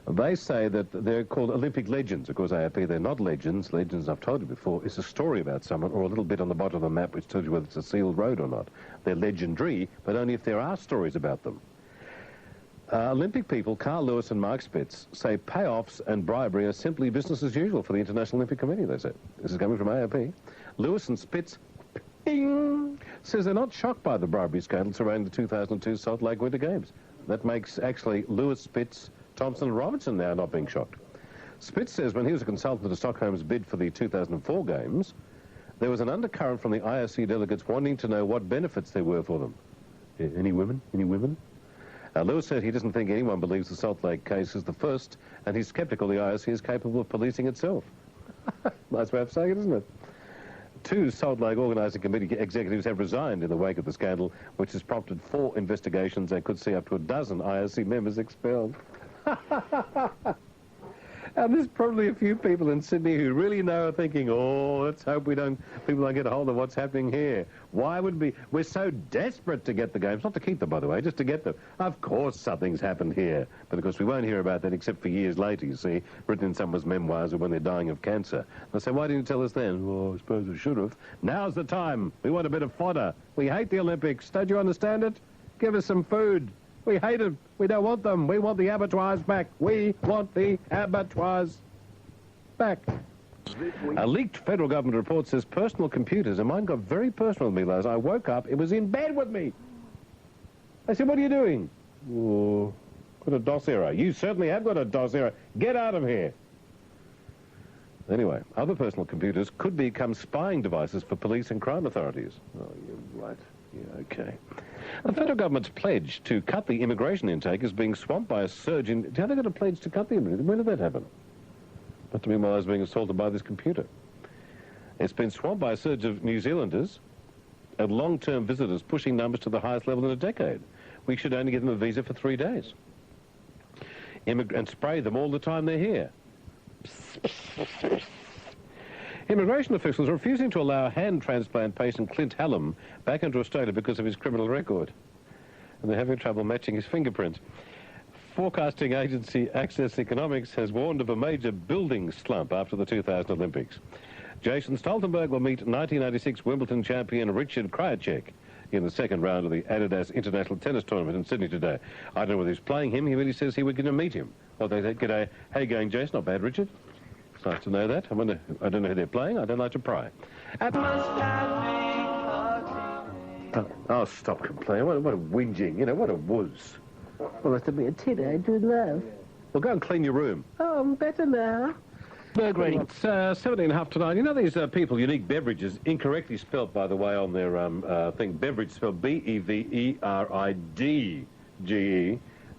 They say that they're called Olympic legends. Of course, AOP, they're not legends. Legends, I've told you before, is a story about someone or a little bit on the bottom of the map which tells you whether it's a sealed road or not. They're legendary, but only if there are stories about them. Olympic people, Carl Lewis and Mark Spitz, say payoffs and bribery are simply business as usual for the International Olympic Committee, they say. This is coming from AOP. Lewis and Spitz, ping, says they're not shocked by the bribery scandal surrounding the 2002 Salt Lake Winter Games. That makes actually Lewis, Spitz, Thompson and Robertson now not being shocked. Spitz says when he was a consultant to Stockholm's bid for the 2004 Games, there was an undercurrent from the IOC delegates wanting to know what benefits there were for them. Any women? Any women? Lewis said he doesn't think anyone believes the Salt Lake case is the first, and he's sceptical the IOC is capable of policing itself. Nice way of saying it, isn't it? 2 Salt Lake Organising Committee executives have resigned in the wake of the scandal, which has prompted 4 investigations and could see up to a dozen IOC members expelled. And there's probably a few people in Sydney who really know are thinking, oh, let's hope people don't get a hold of what's happening here. Why would we're so desperate to get the games, not to keep them, by the way, just to get them. Of course something's happened here, but of course we won't hear about that except for years later, you see, written in someone's memoirs or when they're dying of cancer. They'll say, why didn't you tell us then? Well, I suppose I should have. Now's the time. We want a bit of fodder. We hate the Olympics. Don't you understand it? Give us some food. We hate them. We don't want them. We want the abattoirs back. We want the abattoirs back. A leaked federal government report says personal computers, and mine got very personal with me last. I woke up, it was in bed with me. I said, what are you doing? Oh, got a DOS error. You certainly have got a DOS error. Get out of here. Anyway, other personal computers could become spying devices for police and crime authorities. Oh, you're right. Yeah, okay. The federal government's pledge to cut the immigration intake is being swamped by a surge in... How they got a pledge to cut the immigration? When did that happen? Not to me while I was being assaulted by this computer. It's been swamped by a surge of New Zealanders and long-term visitors pushing numbers to the highest level in a decade. We should only give them a visa for 3 days. And spray them all the time they're here. Immigration officials are refusing to allow hand transplant patient Clint Hallam back into Australia because of his criminal record. And they're having trouble matching his fingerprint. Forecasting agency Access Economics has warned of a major building slump after the 2000 Olympics. Jason Stoltenberg will meet 1986 Wimbledon champion Richard Krajicek in the second round of the Adidas International Tennis Tournament in Sydney today. I don't know whether he's playing him. He really says he was going to meet him. Well, they said, g'day. How you going, Jason? Not bad, Richard. It's nice to know that. I don't know who they're playing. I don't like to pry. Oh, stop complaining. What a whinging. You know, what a wuss.
Well, that's to be a tit, I do love.
Well, go and clean your room.
Oh, I'm better now.
Berg reading. It's 17.5 to 9. You know these people, Unique Beverages, incorrectly spelt, by the way, on their thing. Beverage spelled B-E-V-E-R-I-D-G-E.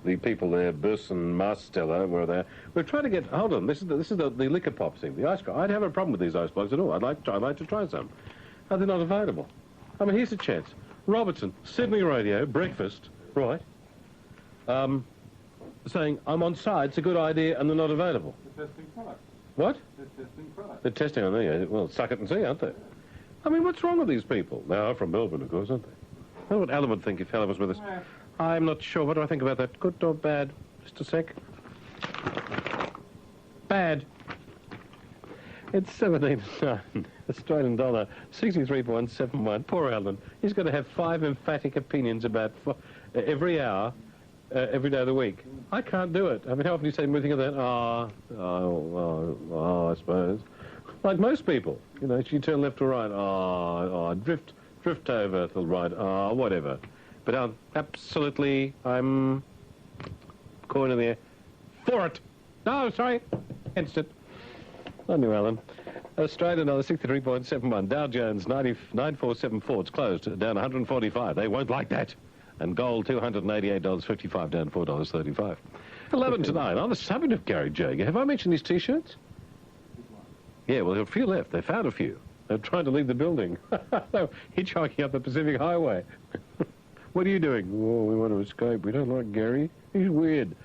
The people there, Bus and Marstello, where they're... We're trying to get... Hold on, this is the liquor pop thing, the ice cream. I'd have a problem with these ice blocks at all. I'd like to try some. Oh, they're not available. I mean, here's a chance. Robertson, Sydney Radio, breakfast, right, saying, I'm on side, it's a good idea, and they're not available.
They're testing products.
What?
They're testing products.
They're testing on there. Well, suck it and see, aren't they? I mean, what's wrong with these people? They're from Melbourne, of course, aren't they? I wonder what Alan would think if Alan was with us.
Yeah.
I'm not sure. What do I think about that? Good or bad? Just a sec. Bad. It's 17.9. Australian dollar, 63.71. Poor Alan. He's going to have 5 emphatic opinions about every hour, every day of the week. I can't do it. I mean, how often do you say anything of that? I suppose. Like most people. You know, you turn left or right. Drift over to the right. Whatever. But absolutely, I'm going in there for it. No, sorry, against it. I knew Alan. Australia, another 63.71. Dow Jones, 9474. It's closed, down 145. They won't like that. And gold, $288.55, down $4.35. 11 to 9. On the subject of Gary Jager, have I mentioned these T-shirts? Yeah, well, there are a few left. They found a few. They're trying to leave the building. They're hitchhiking up the Pacific Highway. What are you doing? Oh, we want to escape. We don't like Gary. He's weird.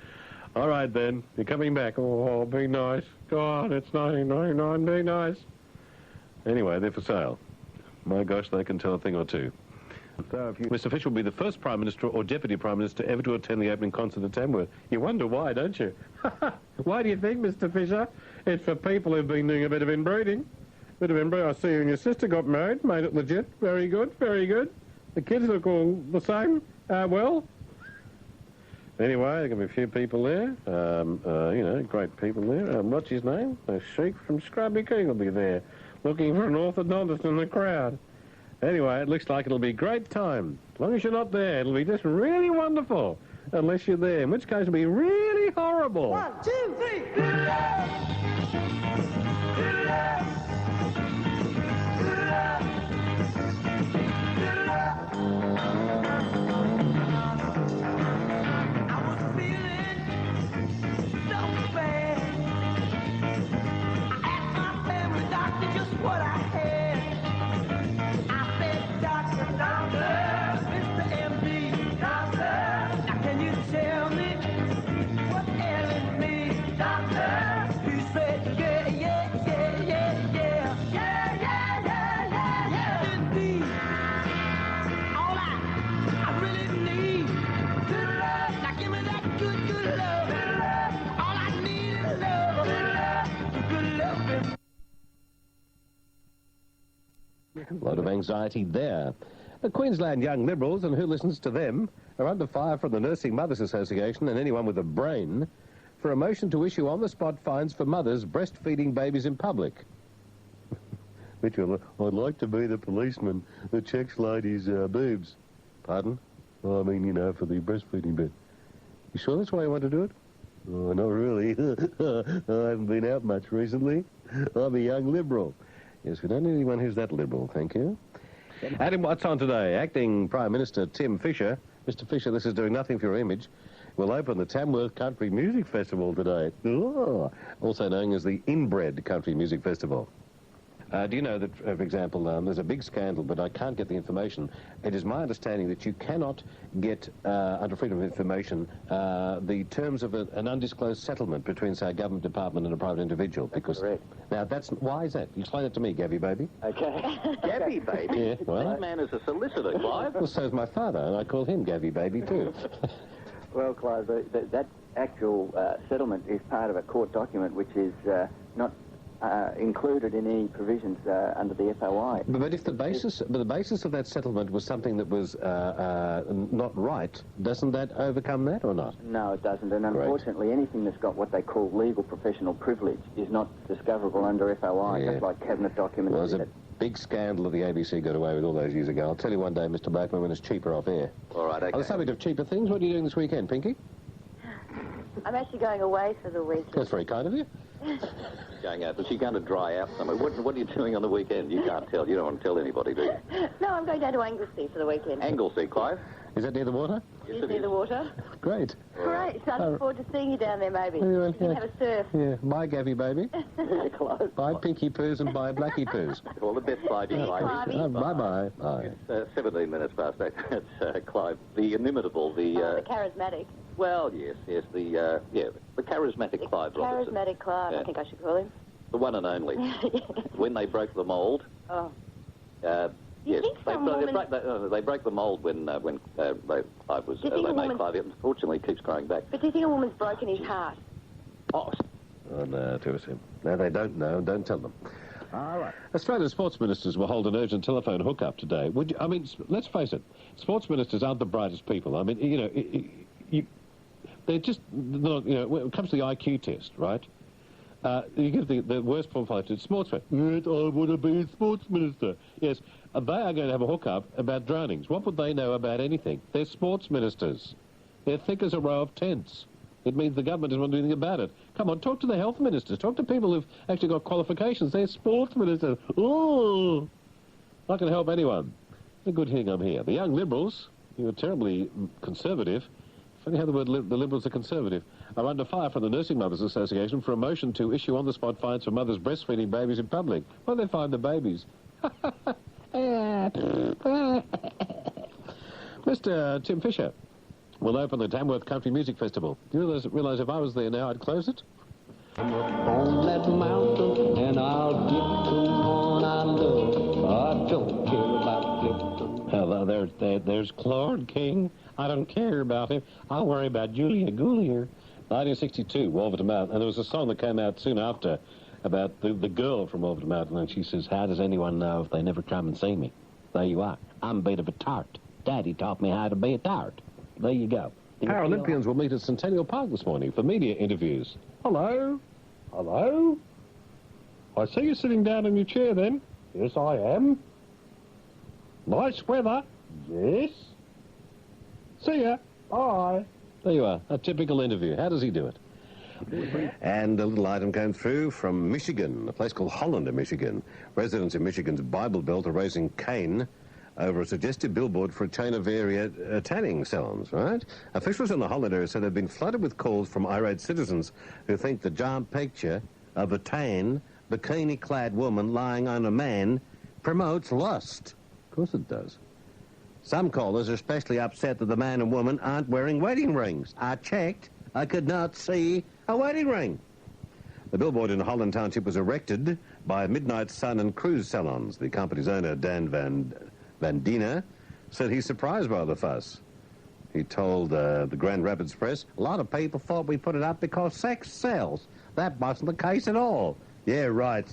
All right, then. You're coming back. Oh, be nice. God, it's 1999. Be nice. Anyway, they're for sale. My gosh, they can tell a thing or two. So Mr. Fisher will be the first Prime Minister or Deputy Prime Minister ever to attend the opening concert at Tamworth. You wonder why, don't you? Why do you think, Mr. Fisher? It's for people who've been doing a bit of inbreeding. I see you and your sister got married, made it legit. Very good, very good. The kids look all the same. Well, anyway, there are going to be a few people there. You know, great people there. What's his name? A sheik from Scrubby King will be there, looking for an orthodontist in the crowd. Anyway, it looks like it'll be a great time. As long as you're not there, it'll be just really wonderful. Unless you're there, in which case it'll be really horrible.
1, 2, 3. What I had, I said, doctor, Mr. MD, doctor, now can you tell me what's ailing me, doctor? He said, yeah, indeed. All I really need, good love. Now give me that good love. All I need is love, good love.
A lot of anxiety there. The Queensland Young Liberals, and who listens to them, are under fire from the Nursing Mothers Association and anyone with a brain for a motion to issue on-the-spot fines for mothers breastfeeding babies in public. Mitchell, I'd like to be the policeman that checks ladies' boobs. Pardon? Oh, I mean, you know, for the breastfeeding bit. You sure that's why you want to do it? Oh, not really. I haven't been out much recently. I'm a young Liberal. Yes, we don't need anyone who's that liberal, thank you. Adam, what's on today? Acting Prime Minister Tim Fischer. Mr. Fischer, this is doing nothing for your image. We'll open the Tamworth Country Music Festival today. Oh, also known as the Inbred Country Music Festival. Do you know that, for example, there's a big scandal, but I can't get the information. It is my understanding that you cannot get, under freedom of information, the terms of an undisclosed settlement between, say, a government department and a private individual.
That's correct.
Now, why is that? Explain it to me, Gabby baby.
Okay.
Gabby baby?
Yeah, well,
That man is a solicitor, Clive.
Well, so's my father, and I call him Gabby baby, too.
Well, Clive, that actual settlement is part of a court document which is not included in any provisions under the FOI.
But if the basis of that settlement was something that was not right, doesn't that overcome that or not?
No, it doesn't. And unfortunately, anything that's got what they call legal professional privilege is not discoverable under FOI,
Yeah.
just like cabinet documents.
Well, there's a big scandal that the ABC got away with all those years ago. I'll tell you one day, Mr. Blackman, when it's cheaper off air.
All right, okay.
On the subject of cheaper things, what are you doing this weekend, Pinky?
I'm actually going away for the weekend.
That's very kind of you.
Going out. Is she going to dry out somewhere? What are you doing on the weekend? You can't tell. You don't want to tell anybody, do you?
No, I'm going down to Anglesey for the weekend.
Anglesey, Clive?
Is that near the water?
Is near the water?
Great.
Great. So I look forward to seeing you down there, maybe.
Yeah.
You can have a surf.
Yeah. Bye, Gabby baby.
Close.
Bye, Pinky Poos, and bye, Blackie Poos.
All the best, Clivey.
Clivey.
Bye-bye. Bye.
It's 17 minutes past 8. That's Clive, the inimitable,
The charismatic.
well, yes, the charismatic Clive Robertson.
Charismatic Clive,
Yeah.
I think I should call him.
The one and only. When they broke the mould.
Oh.
Yes,
think some woman-
they broke the mould when Clive was.
Do you
They
think a
made
woman-
Clive. Unfortunately, keeps growing back.
But do you think a woman's broken his heart?
Oh,
Oh, no, to us him. No, they don't know. Don't tell them.
all right.
Australia's sports ministers will hold an urgent telephone hookup today. Let's face it, sports ministers aren't the brightest people. I mean, they're just not, when it comes to the IQ test, right? You give the worst profile to sportsman. Yes, I want to be a sports minister. Yes, they are going to have a hookup about drownings. What would they know about anything? They're sports ministers. They're thick as a row of tents. It means the government doesn't want to do anything about it. Come on, talk to the health ministers. Talk to people who've actually got qualifications. They're sports ministers. Oh, not going to help anyone. It's a good thing I'm here. The Young Liberals, who are terribly conservative, funny how the Liberals are conservative, are under fire from the Nursing Mothers Association for a motion to issue on-the-spot fines for mothers breastfeeding babies in public. Why do they find the babies? Mr. Tim Fischer will open the Tamworth Country Music Festival. Do you realise if I was there now, I'd close it?
On that mountain, and I'll get to one I love. I don't care about Clifton.
Hello, there's Claude King. I don't care about him. I'll worry about Julia Goullier. 1962, Wolverton Mountain. And there was a song that came out soon after about the girl from Wolverton Mountain, and she says, how does anyone know if they never come and see me? There you are. I'm a bit of a tart. Daddy taught me how to be a tart. There you go. Paralympians will meet at Centennial Park this morning for media interviews. Hello? Hello? I see you sitting down in your chair then. Yes, I am. Nice weather. Yes. See ya. Bye. There you are. A typical interview. How does he do it? And a little item came through from Michigan, a place called Holland in Michigan. Residents in Michigan's Bible Belt are raising Cain over a suggested billboard for a chain of area tanning salons, right? Officials in the Holland area said they've been flooded with calls from irate citizens who think the giant picture of a tan, bikini-clad woman lying on a man promotes lust. Of course it does. Some callers are especially upset that the man and woman aren't wearing wedding rings. I checked. I could not see a wedding ring. The billboard in Holland Township was erected by Midnight Sun and Cruise Salons. The company's owner, Dan Van Diener, said he's surprised by the fuss. He told the Grand Rapids Press, a lot of people thought we put it up because sex sells. That wasn't the case at all. Yeah, right.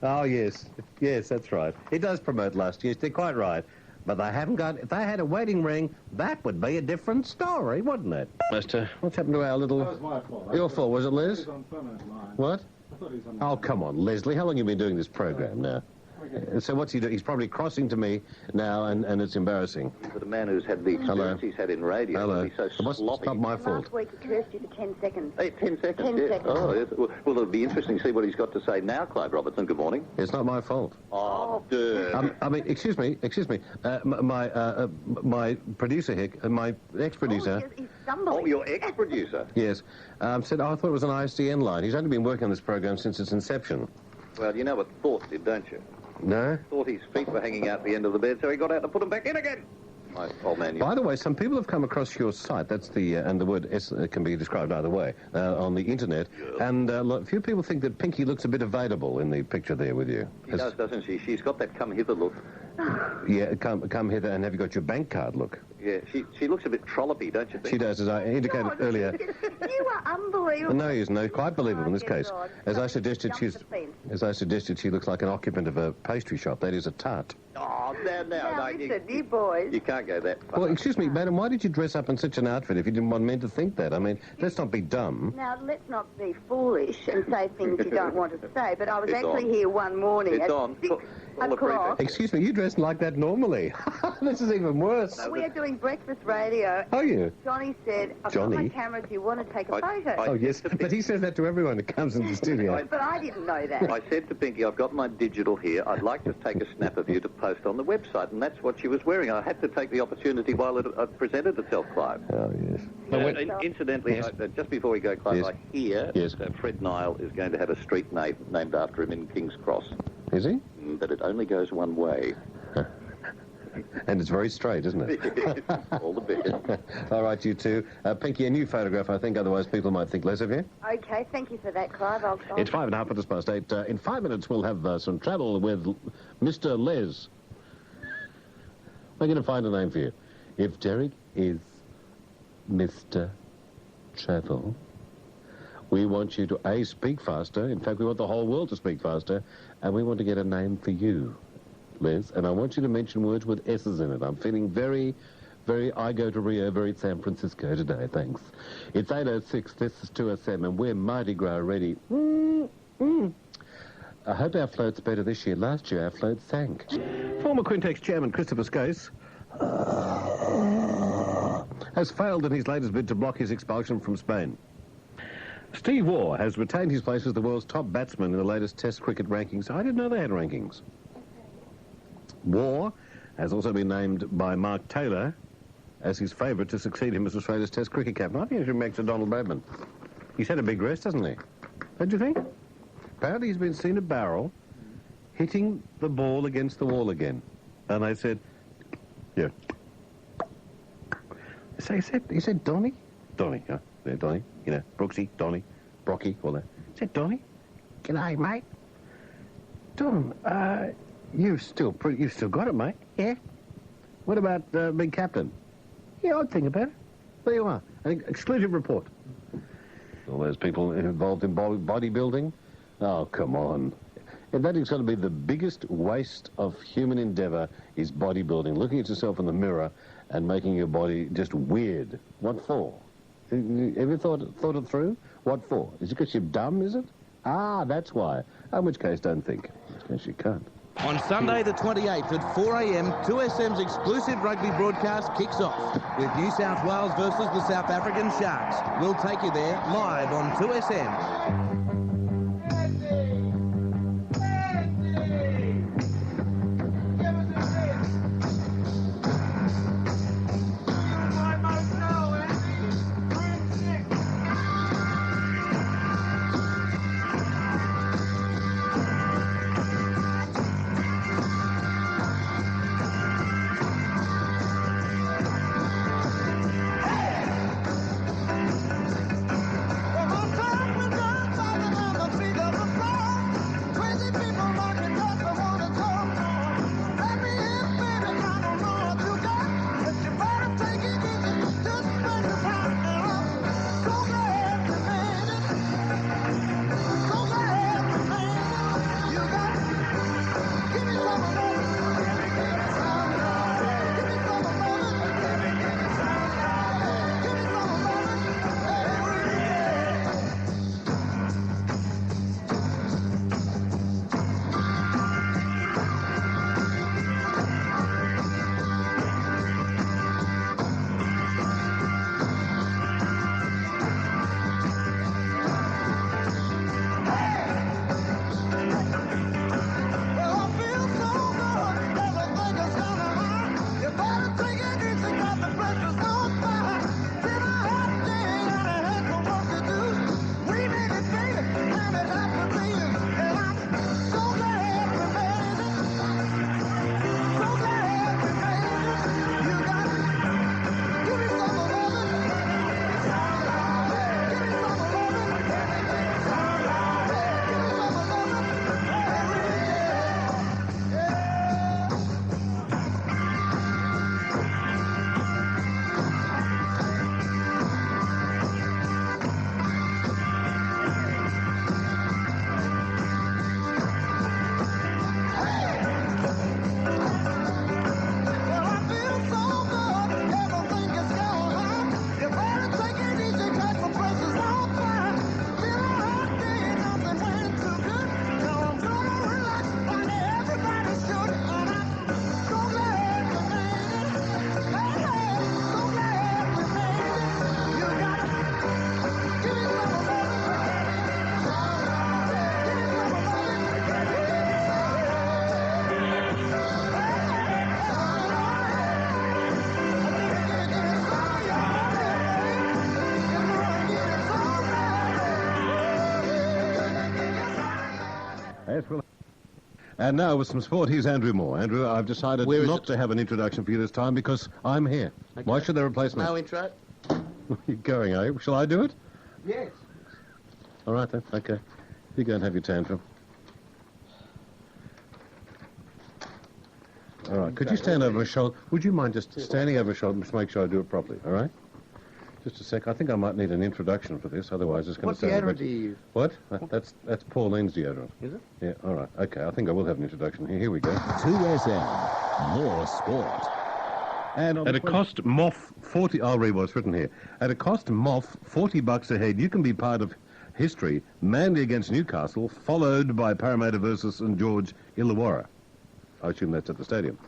Oh, yes. Yes, that's right. It does promote lust. Yes, they're quite right. But they haven't got... If they had a wedding ring, that would be a different story, wouldn't it? Mister, what's happened to our little...
That was my fault.
Your fault, was it, Liz?
He was on permanent line.
What?
I thought he was on
Oh, come on, Leslie. How long have you been doing this program now? So what's he doing? He's probably crossing to me now, and it's embarrassing.
But a man who's had the experience he's had in radio,
Hello.
he's so sloppy.
It's not my fault.
Last week he cursed you for 10 seconds.
Hey, 10 seconds?
10
yes.
seconds.
Oh, yes. Well, it'll be interesting to see what he's got to say now, Clive Robertson. Good morning.
It's not my fault.
Oh, dude.
I mean, excuse me. My producer here, my ex-producer...
Oh, he's stumbling.
Oh, your ex-producer?
Yes. Said, I thought it was an ISDN line. He's only been working on this program since its inception.
Well, you know what Thought did, don't you?
No?
Thought his feet were hanging out the end of the bed, so he got out to put them back in again. My old man.
By the way, some people have come across your site. That's the, and the word S can be described either way, on the internet. Yeah. And a few people think that Pinky looks a bit available in the picture there with you.
She does, doesn't she? She's got that come hither look.
Yeah, come hither, and have you got your bank card look?
Yeah, she looks a bit trollopy, don't you think?
She does, as I indicated earlier.
You are unbelievable.
No, he isn't. No, quite believable in this case. As I suggested, she looks like an occupant of a pastry shop. That is a tart.
Oh,
now listen, you boys.
You can't go that far.
Well, excuse me, madam, why did you dress up in such an outfit if you didn't want men to think that? I mean, let's not be dumb.
Now, let's not be foolish and say things you don't want to say, but I was actually here one morning at 6 o'clock.
Excuse me, you dress like that normally. This is even worse.
We are doing breakfast radio.
Are you?
Johnny said, I've got my camera, do you want to take a photo?
Oh, yes, but he says that to everyone who comes into the studio.
But I didn't know that.
I said to Pinky, I've got my digital here. I'd like to take a snap of you to post on the website, and that's what she was wearing. I had to take the opportunity while it presented itself, Clive.
Oh, yes.
Incidentally,
yes.
Just before we go, Clive,
yes.
I hear that Fred Nile is going to have a street named after him in King's Cross.
Is he?
But it only goes one way.
And it's very straight, isn't it?
All the better.
All right, you two. Pinky, a new photograph, I think, otherwise people might think less of you.
Okay, thank you for that, Clive.
It's 8:05. In 5 minutes, we'll have some travel with Mr. Les. We're going to find a name for you. If Derek is Mr. Travel, we want you to, A, speak faster. In fact, we want the whole world to speak faster. And we want to get a name for you, Les. And I want you to mention words with S's in it. I'm feeling very, I go to Rio, very San Francisco today, thanks. It's 8:06, this is 2SM, and we're Mardi Gras ready. I hope our float's better this year. Last year, our float sank. Former Quintex chairman Christopher Skase has failed in his latest bid to block his expulsion from Spain. Steve Waugh has retained his place as the world's top batsman in the latest Test cricket rankings. I didn't know they had rankings. Waugh has also been named by Mark Taylor as his favourite to succeed him as Australia's Test cricket captain. I think he should make to Donald Bradman. He's had a big rest, hasn't he? Don't you think? Apparently he's been seen at Barrel hitting the ball against the wall again. And I said, yeah. So he said, Donny? Donny, yeah. Yeah, Donny, you know, Brooksy, Donny, Brocky, all that. I said, Donny, g'day, mate. Don, you've still got it, mate. Yeah. What about being captain? Yeah, I'd think about it. There you are. An exclusive report. All those people involved in bodybuilding? Oh, come on. And that is going to be the biggest waste of human endeavour is bodybuilding. Looking at yourself in the mirror and making your body just weird. What for? Ever thought it through? What for? Is it because you're dumb, is it? Ah, that's why. In which case, don't think. In which case, you can't.
On Sunday the 28th at 4 a.m, 2SM's exclusive rugby broadcast kicks off with New South Wales versus the South African Sharks. We'll take you there live on 2SM.
And now with some sport, here's Andrew Moore. Andrew, I've decided not to have an introduction for you this time because I'm here. Okay. Why should they replace me?
No intro.
You're going, are you? Shall I do it?
Yes.
All right, then. Okay. You go and have your tantrum. All right. Could you stand over my shoulder? Would you mind just standing over my shoulder to make sure I do it properly, all right? Just a sec. I think I might need an introduction for this, otherwise it's going to sound...
What deodorant do you use?
What? That's Pauline's deodorant.
Is it?
Yeah, all right. Okay, I think I will have an introduction. Here we go.
2SM. More sport.
And at a cost MOF 40... I'll read what's written here. At a cost MOF $40 a head, you can be part of history. Manly against Newcastle, followed by Parramatta versus St George Illawarra. I assume that's at the stadium.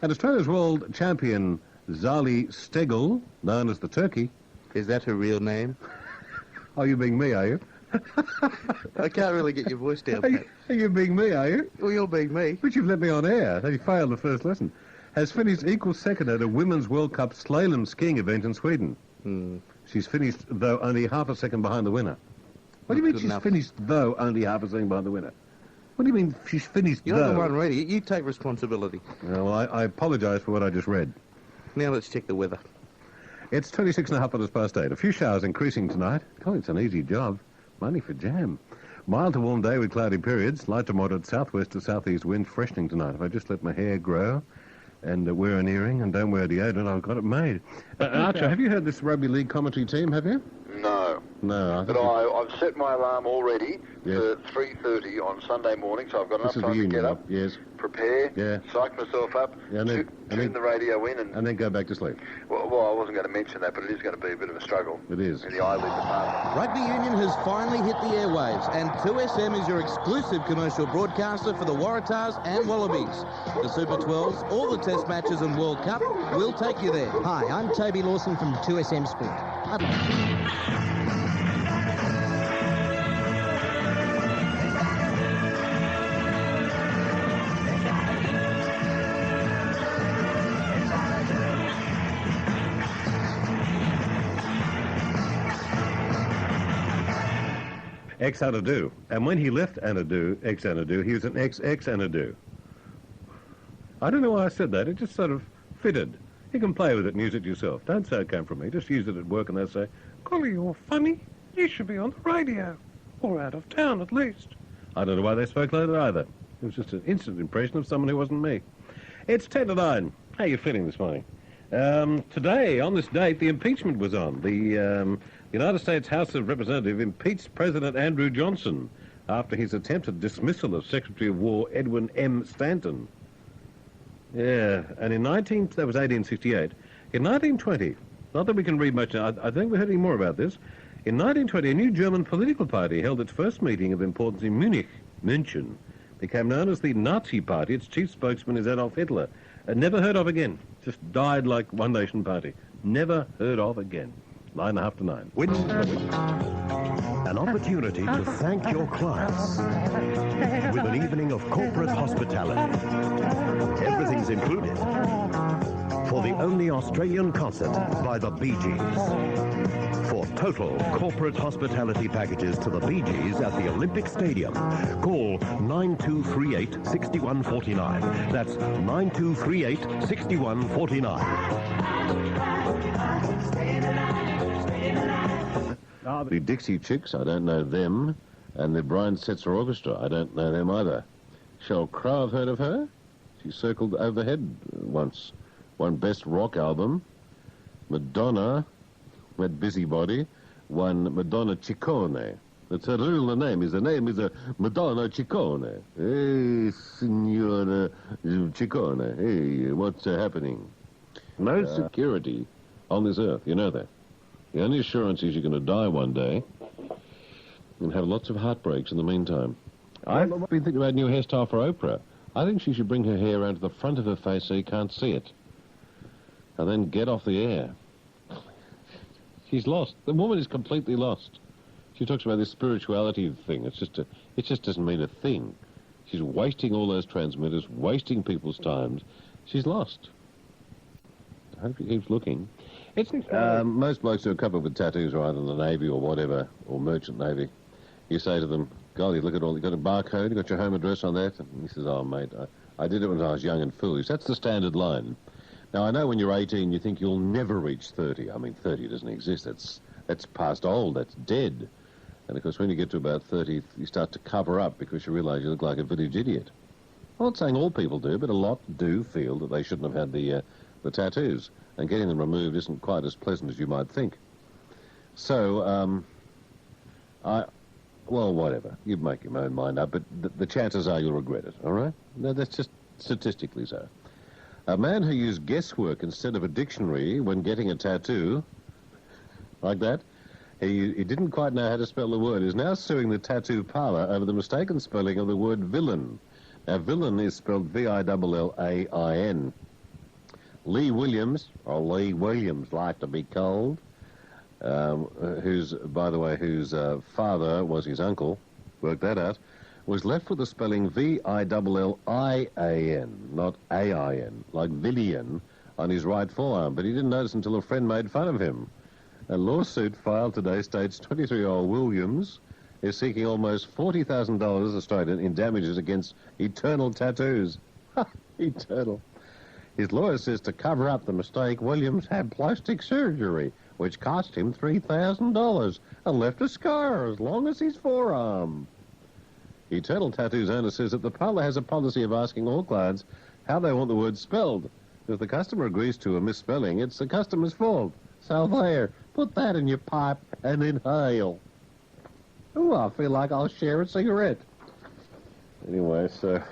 And Australia's world champion Zali Steggall, known as the Turkey...
Is that her real name?
Are you being me, are you?
I can't really get your voice down.
Are you being me, are you?
Well, you're being me.
But you've let me on air. You failed the first lesson. Has finished equal second at a Women's World Cup slalom skiing event in Sweden. She's finished, though, only half a second behind the winner. What do you mean she's finished, though, only half a second behind the winner? What do you mean she's finished,
You're
though?
the one reading it. You take responsibility.
Well, I apologise for what I just read.
Now let's check the weather.
It's 8:26 A few showers increasing tonight. God, it's an easy job. Money for jam. Mild to warm day with cloudy periods. Light to moderate southwest to southeast wind freshening tonight. If I just let my hair grow and wear an earring and don't wear deodorant, I've got it made. Archer, have you heard this rugby league commentary team, have you?
No.
No,
But I've set my alarm already for 3:30 on Sunday morning, so I've got enough time to get up, prepare, psych myself up, tune the radio in,
and then go back to sleep.
Well, I wasn't going to mention that, but it is going to be a bit of a struggle.
It is.
In the eyelid department.
Rugby Union has finally hit the airwaves, and 2SM is your exclusive commercial broadcaster for the Waratahs and Wallabies. The Super 12s, all the Test matches and World Cup, we'll take you there.
Hi, I'm Toby Lawson from 2SM Sport.
Ex-Anadu. And when he left Anadu, ex-Anadu, he was an ex-ex-Anadu. I don't know why I said that. It just sort of fitted. You can play with it and use it yourself. Don't say it came from me. Just use it at work and they'll say,
Golly, you're funny. You should be on the radio. Or out of town, at least.
I don't know why they spoke like that either. It was just an instant impression of someone who wasn't me. It's 10 to 9. How are you feeling this morning? Today, on this date, the impeachment was on. The United States House of Representatives impeached President Andrew Johnson after his attempted dismissal of Secretary of War Edwin M. Stanton. Yeah, and that was 1868. In 1920, not that we can read much, I think we're hearing more about this. In 1920, a new German political party held its first meeting of importance in München, became known as the Nazi Party. Its chief spokesman is Adolf Hitler. Never heard of again. Just died like One Nation Party. Never heard of again. 9:30 to 9.
An opportunity to thank your clients with an evening of corporate hospitality. Everything's included for the only Australian concert by the Bee Gees. For total corporate hospitality packages to the Bee Gees at the Olympic Stadium, call 9238-6149. That's 9238-6149.
The Dixie Chicks, I don't know them, and the Brian Setzer Orchestra, I don't know them either. Sheryl Crow, I've heard of her. She circled overhead once. Won Best Rock Album. Madonna, with Busybody, won Madonna Ciccone. That's her real name. The name is Madonna Ciccone. Hey, Signora Ciccone. Hey, what's happening? No security on this earth, you know that. The only assurance is you're going to die one day and have lots of heartbreaks in the meantime. I've been thinking about a new hairstyle for Oprah. I think she should bring her hair around to the front of her face so you can't see it. And then get off the air. She's lost. The woman is completely lost. She talks about this spirituality thing. It just doesn't mean a thing. She's wasting all those transmitters, wasting people's times. She's lost. I hope she keeps looking. Most blokes who are covered with tattoos are either in the Navy or whatever, or Merchant Navy. You say to them, golly, look at all, you got a barcode, you got your home address on that? And he says, oh, mate, I did it when I was young and foolish. That's the standard line. Now, I know when you're 18, you think you'll never reach 30. I mean, 30 doesn't exist. That's past old. That's dead. And, of course, when you get to about 30, you start to cover up because you realise you look like a village idiot. I'm not saying all people do, but a lot do feel that they shouldn't have had the tattoos. And getting them removed isn't quite as pleasant as you might think. So, well, whatever. You make your own mind up, but the chances are you'll regret it, all right? No, that's just statistically so. A man who used guesswork instead of a dictionary when getting a tattoo, like that, he didn't quite know how to spell the word, is now suing the tattoo parlour over the mistaken spelling of the word villain. Now, villain is spelled V-I-L-L-A-I-N. Lee Williams, or Lee Williams like to be called, whose father was his uncle, worked that out, was left with the spelling V-I-L-L-I-A-N, not A-I-N, like Villian, on his right forearm, but he didn't notice until a friend made fun of him. A lawsuit filed today states 23-year-old Williams is seeking almost $40,000 Australian in damages against Eternal Tattoos. Eternal. His lawyer says to cover up the mistake, Williams had plastic surgery, which cost him $3,000 and left a scar as long as his forearm. Eternal Tattoo's owner says that the parlour has a policy of asking all clients how they want the word spelled. If the customer agrees to a misspelling, it's the customer's fault. So there, put that in your pipe and inhale.
Oh, I feel like I'll share a cigarette.
Anyway, so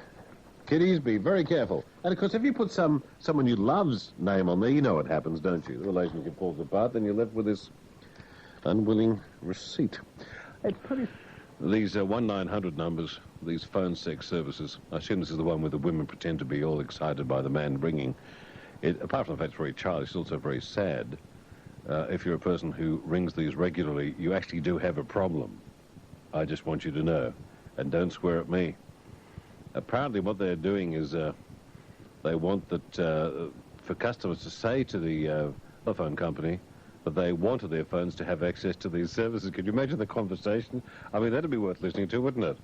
kiddies, be very careful. And of course, if you put someone you love's name on there, you know what happens, don't you? The relationship falls apart, then you're left with this unwilling receipt.
It's pretty...
These 1-900 numbers, these phone sex services, I assume this is the one where the women pretend to be all excited by the man bringing it. Apart from the fact it's very childish, it's also very sad. If you're a person who rings these regularly, you actually do have a problem. I just want you to know. And don't swear at me. Apparently what they're doing is they want that for customers to say to the phone company that they wanted their phones to have access to these services. Could you imagine the conversation? I mean, that'd be worth listening to, wouldn't it?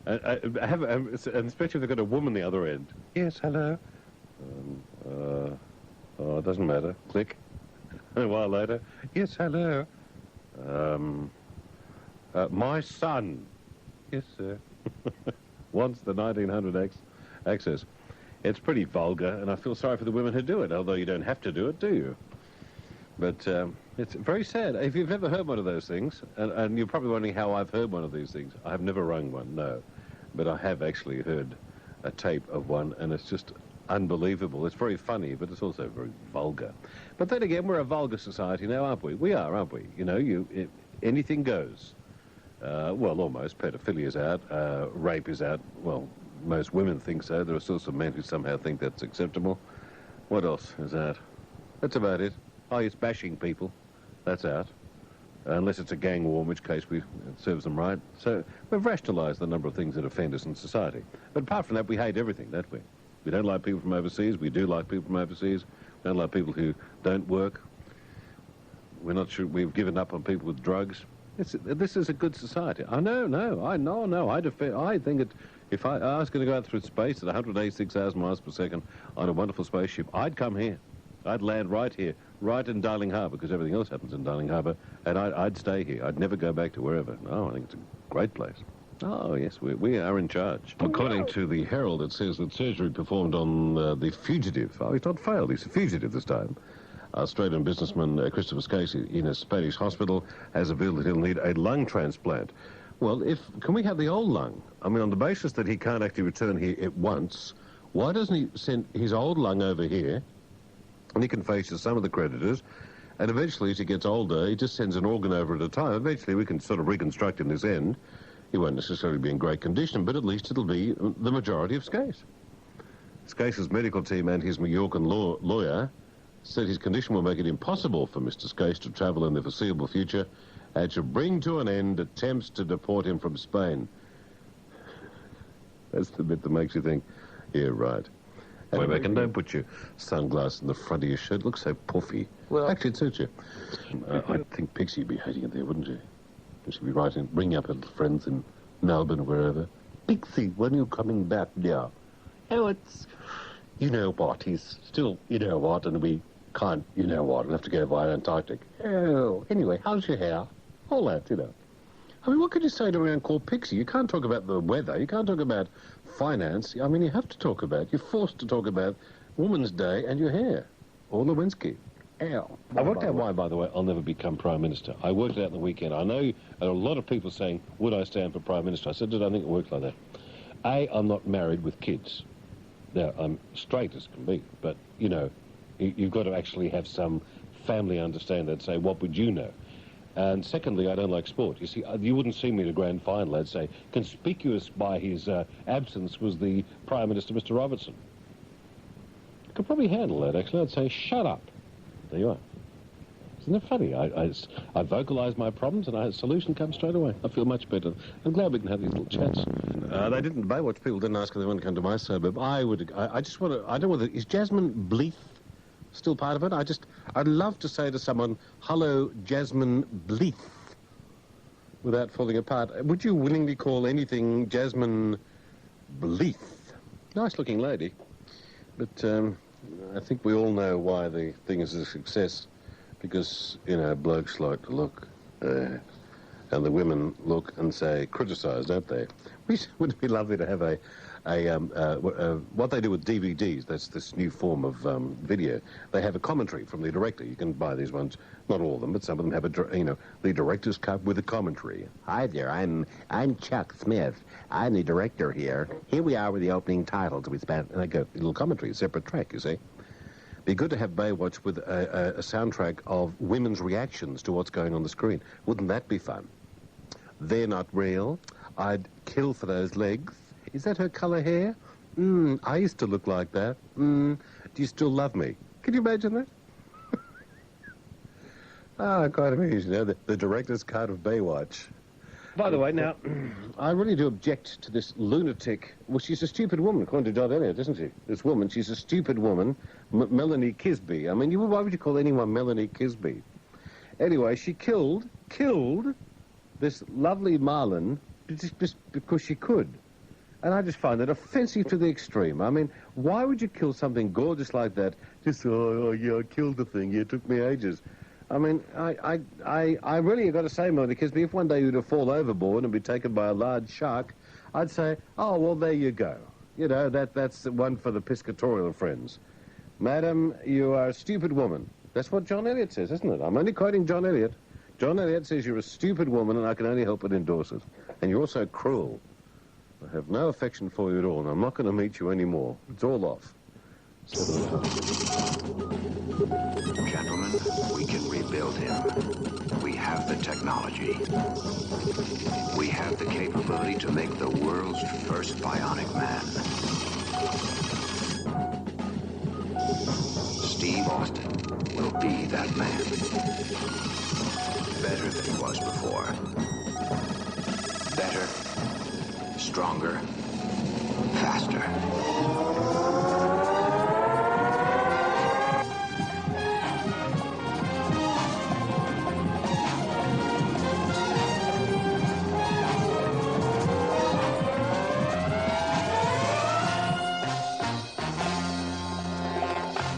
And especially if they've got a woman the other end. Yes, hello. Oh, it doesn't matter. Click. And a while later, yes, hello. My son. Yes, sir. Wants the 1900 access. It's pretty vulgar, and I feel sorry for the women who do it, although you don't have to do it, do you? But it's very sad. If you've ever heard one of those things, and you're probably wondering how I've heard one of these things, I have never rung one, no. But I have actually heard a tape of one, and it's just unbelievable. It's very funny, but it's also very vulgar. But then again, we're a vulgar society now, aren't we? We are, aren't we? You know, anything goes. Well, almost. Paedophilia's out. Rape is out. Well, most women think so. There are still some men who somehow think that's acceptable. What else is out? That's about it. Oh, it's bashing people. That's out. Unless it's a gang war, in which case it serves them right. So we've rationalised the number of things that offend us in society. But apart from that, we hate everything, don't we? We don't like people from overseas. We do like people from overseas. We don't like people who don't work. We're not sure. We've given up on people with drugs. This is a good society. I know. I think if I was going to go out through space at 186,000 miles per second on a wonderful spaceship, I'd come here. I'd land right here, right in Darling Harbour, because everything else happens in Darling Harbour, and I'd stay here. I'd never go back to wherever. No, I think it's a great place. Oh, yes, we are in charge. According to the Herald, it says that surgery performed on the fugitive. Oh, he's not failed. He's a fugitive this time. Australian businessman Christopher Scasey in a Spanish hospital has revealed that he'll need a lung transplant. Well, can we have the old lung? I mean, on the basis that he can't actually return here at once, why doesn't he send his old lung over here, and he can face some of the creditors, and eventually, as he gets older, he just sends an organ over at a time. Eventually, we can sort of reconstruct him this end. He won't necessarily be in great condition, but at least it'll be the majority of Scase. Scase's medical team and his Mallorcan lawyer said his condition will make it impossible for Mr. Scase to travel in the foreseeable future and should bring to an end attempts to deport him from Spain. That's the bit that makes you think, yeah, right. Wait back and don't put your sunglasses in the front of your shirt. It looks so puffy. Well, actually, it suits you. I think Pixie would be hating it there, wouldn't she? She'd be writing, bringing up her little friends in Melbourne or wherever. Pixie, when are you coming back now? Oh, it's... You know what, he's still, you know what, and we can't, you know what, we'll have to go via Antarctic. Oh, anyway, how's your hair? All that, you know. I mean, what could you say to a man called Pixie? You can't talk about the weather, you can't talk about finance. I mean, you have to talk about, you're forced to talk about Woman's Day and your hair. Or Lewinsky. Ow. I worked out why, by the way, I'll never become Prime Minister. I worked it out in the weekend. I know a lot of people saying, would I stand for Prime Minister? I said, did I think it worked like that? A, I'm not married with kids. Now, I'm straight as can be, but, you know, you've got to actually have some family understand that, say, what would you know? And secondly, I don't like sport. You see, you wouldn't see me at a grand final. I'd say, conspicuous by his absence was the Prime Minister, Mr. Robertson. I could probably handle that, actually. I'd say, shut up. There you are. Isn't it funny? I vocalise my problems and a solution comes straight away. I feel much better. I'm glad we can have these little chats. They didn't, Baywatch people didn't ask if they want to come to my suburb. I just want to, I don't know whether, is Jasmine Bleeth still part of it? I'd love to say to someone, hello, Jasmine Bleeth, without falling apart. Would you willingly call anything Jasmine Bleeth? Nice looking lady. But I think we all know why the thing is a success. Because, you know, blokes like to look, and the women look and say, criticise, don't they? Wouldn't it be lovely to have what they do with DVDs, that's this new form of video, they have a commentary from the director. You can buy these ones, not all of them, but some of them have the director's cut with a commentary.
Hi there, I'm Chuck Smith. I'm the director here. Here we are with the opening titles. We spent,
and they go, a little commentary, a separate track, you see. Be good to have Baywatch with a soundtrack of women's reactions to what's going on the screen. Wouldn't that be fun? They're not real. I'd kill for those legs. Is that her colour hair? I used to look like that. Do you still love me? Can you imagine that? Quite amazing. You know, the director's cut of Baywatch. By the way, now, I really do object to this lunatic. Well, she's a stupid woman, according to John Elliott, isn't she? This woman, she's a stupid woman, Melanie Kisby. I mean, why would you call anyone Melanie Kisby? Anyway, she killed this lovely Marlin just because she could. And I just find that offensive to the extreme. I mean, why would you kill something gorgeous like that? Just, yeah, I killed the thing. Yeah, it took me ages. I mean, I really got to say, Melanie Kisby, if one day you were to fall overboard and be taken by a large shark, I'd say, oh, well, there you go. You know, that's the one for the piscatorial friends. Madam, you are a stupid woman. That's what John Elliott says, isn't it? I'm only quoting John Elliott. John Elliott says you're a stupid woman, and I can only help but endorse it. And you're also cruel. I have no affection for you at all, and I'm not going to meet you anymore. It's all off.
Gentlemen, we can rebuild him. We have the technology. We have the capability to make the world's first bionic man. Steve Austin will be that man. Better than he was before. Better, stronger, faster.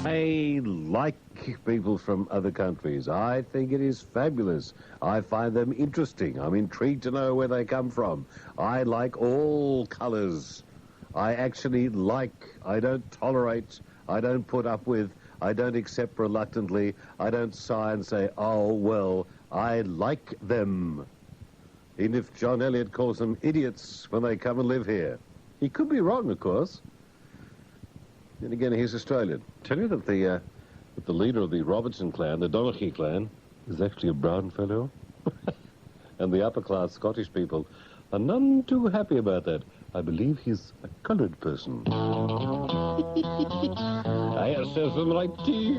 I like people from other countries. I think it is fabulous. I find them interesting. I'm intrigued to know where they come from. I like all colours. I actually like, I don't tolerate, I don't put up with, I don't accept reluctantly, I don't sigh and say, oh, well, I like them. Even if John Elliott calls them idiots when they come and live here. He could be wrong, of course. Then again, he's Australian. Tell you that the leader of the Robertson clan, the Donaghy clan, is actually a brown fellow. And the upper-class Scottish people are none too happy about that. I believe he's a coloured person. I says some right tea.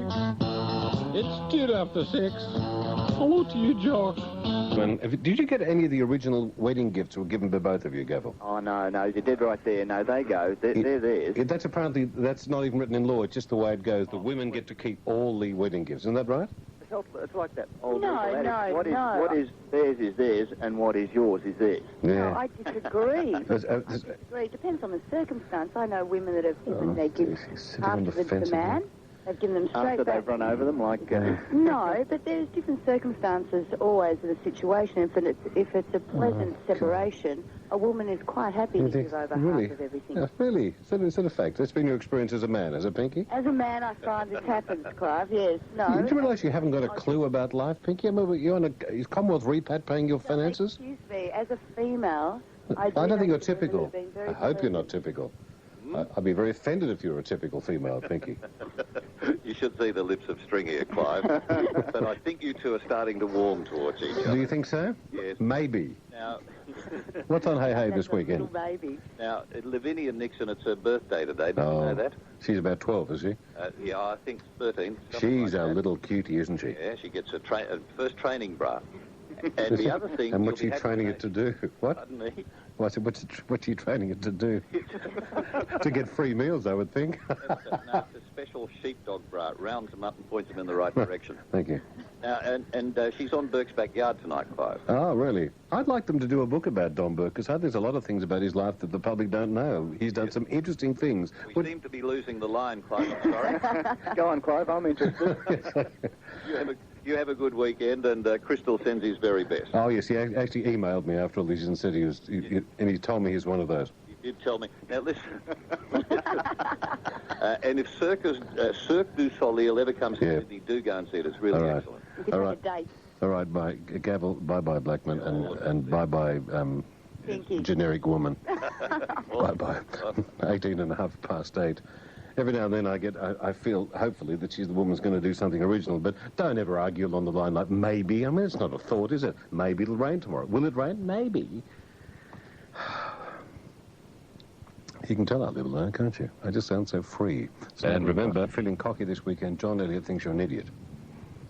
It's 6:10. Hello to you, George. Did you get any of the original wedding gifts that were given by both of you, Gavel?
Oh, no, you did right there. No, they go. They're theirs.
That's apparently, that's not even written in law. It's just the way it goes. The women get to keep all the wedding gifts. Isn't that right?
It's like that old
No.
What is theirs is theirs, and what is yours is theirs.
Yeah.
No, I disagree. I disagree. It depends on the circumstance. I know women that have given their gifts after the man. They've given them straight
after
back.
They've run over them like...
No, but there's different circumstances always in a situation. If it's a pleasant separation, a woman is quite happy to give over half of everything.
Yeah, really? Is that a fact? That's been your experience as a man, has it, Pinky?
As a man, I find this happens, Clive, yes. No.
Do you realise you haven't got a clue about life, Pinky? I mean, you're on is Commonwealth Repat paying your finances?
Excuse me, as a female, I
don't think you're typical. I hope you're not typical. I'd be very offended if you were a typical female, Pinky.
You should see the lips of String here, Clive. But I think you two are starting to warm towards each other.
Do you think so?
Yes.
Maybe.
Now,
what's on Hey Hey this weekend?
Baby.
Now, Lavinia Nixon, it's her birthday today. Did you know that?
She's about 12, is she?
Yeah, I think 13.
She's a little cutie, isn't she?
Yeah, she gets a first training bra. And the other thing...
And what's she training it to do? What?
Pardon me?
What's she training it to do? To get free meals, I would think.
No, it's a special sheepdog bra. It rounds them up and points them in the right direction.
Thank you.
Now, and she's on Burke's backyard tonight, Clive.
Oh, really? I'd like them to do a book about Don Burke, because there's a lot of things about his life that the public don't know. He's done some interesting things.
We seem to be losing the line, Clive. I'm sorry.
Go on, Clive. I'm interested.
You have a good weekend, and Crystal sends his very best.
Oh, yes, he actually emailed me after all this and said and he told me he's one of those.
He did tell me. Now, listen. And if Cirque du Soleil ever comes to Sydney, do go and see it. It's really excellent.
You can take a date.
All right, bye. Gavel, bye-bye, Blackman, and bye-bye, generic woman. Bye-bye. 8:18. Every now and then I feel, hopefully, that the woman's going to do something original, but don't ever argue along the line like, maybe. I mean, it's not a thought, is it? Maybe it'll rain tomorrow. Will it rain? Maybe. You can tell I live alone, can't you? I just sound so free. And remember, feeling cocky this weekend, John Elliott thinks you're an idiot.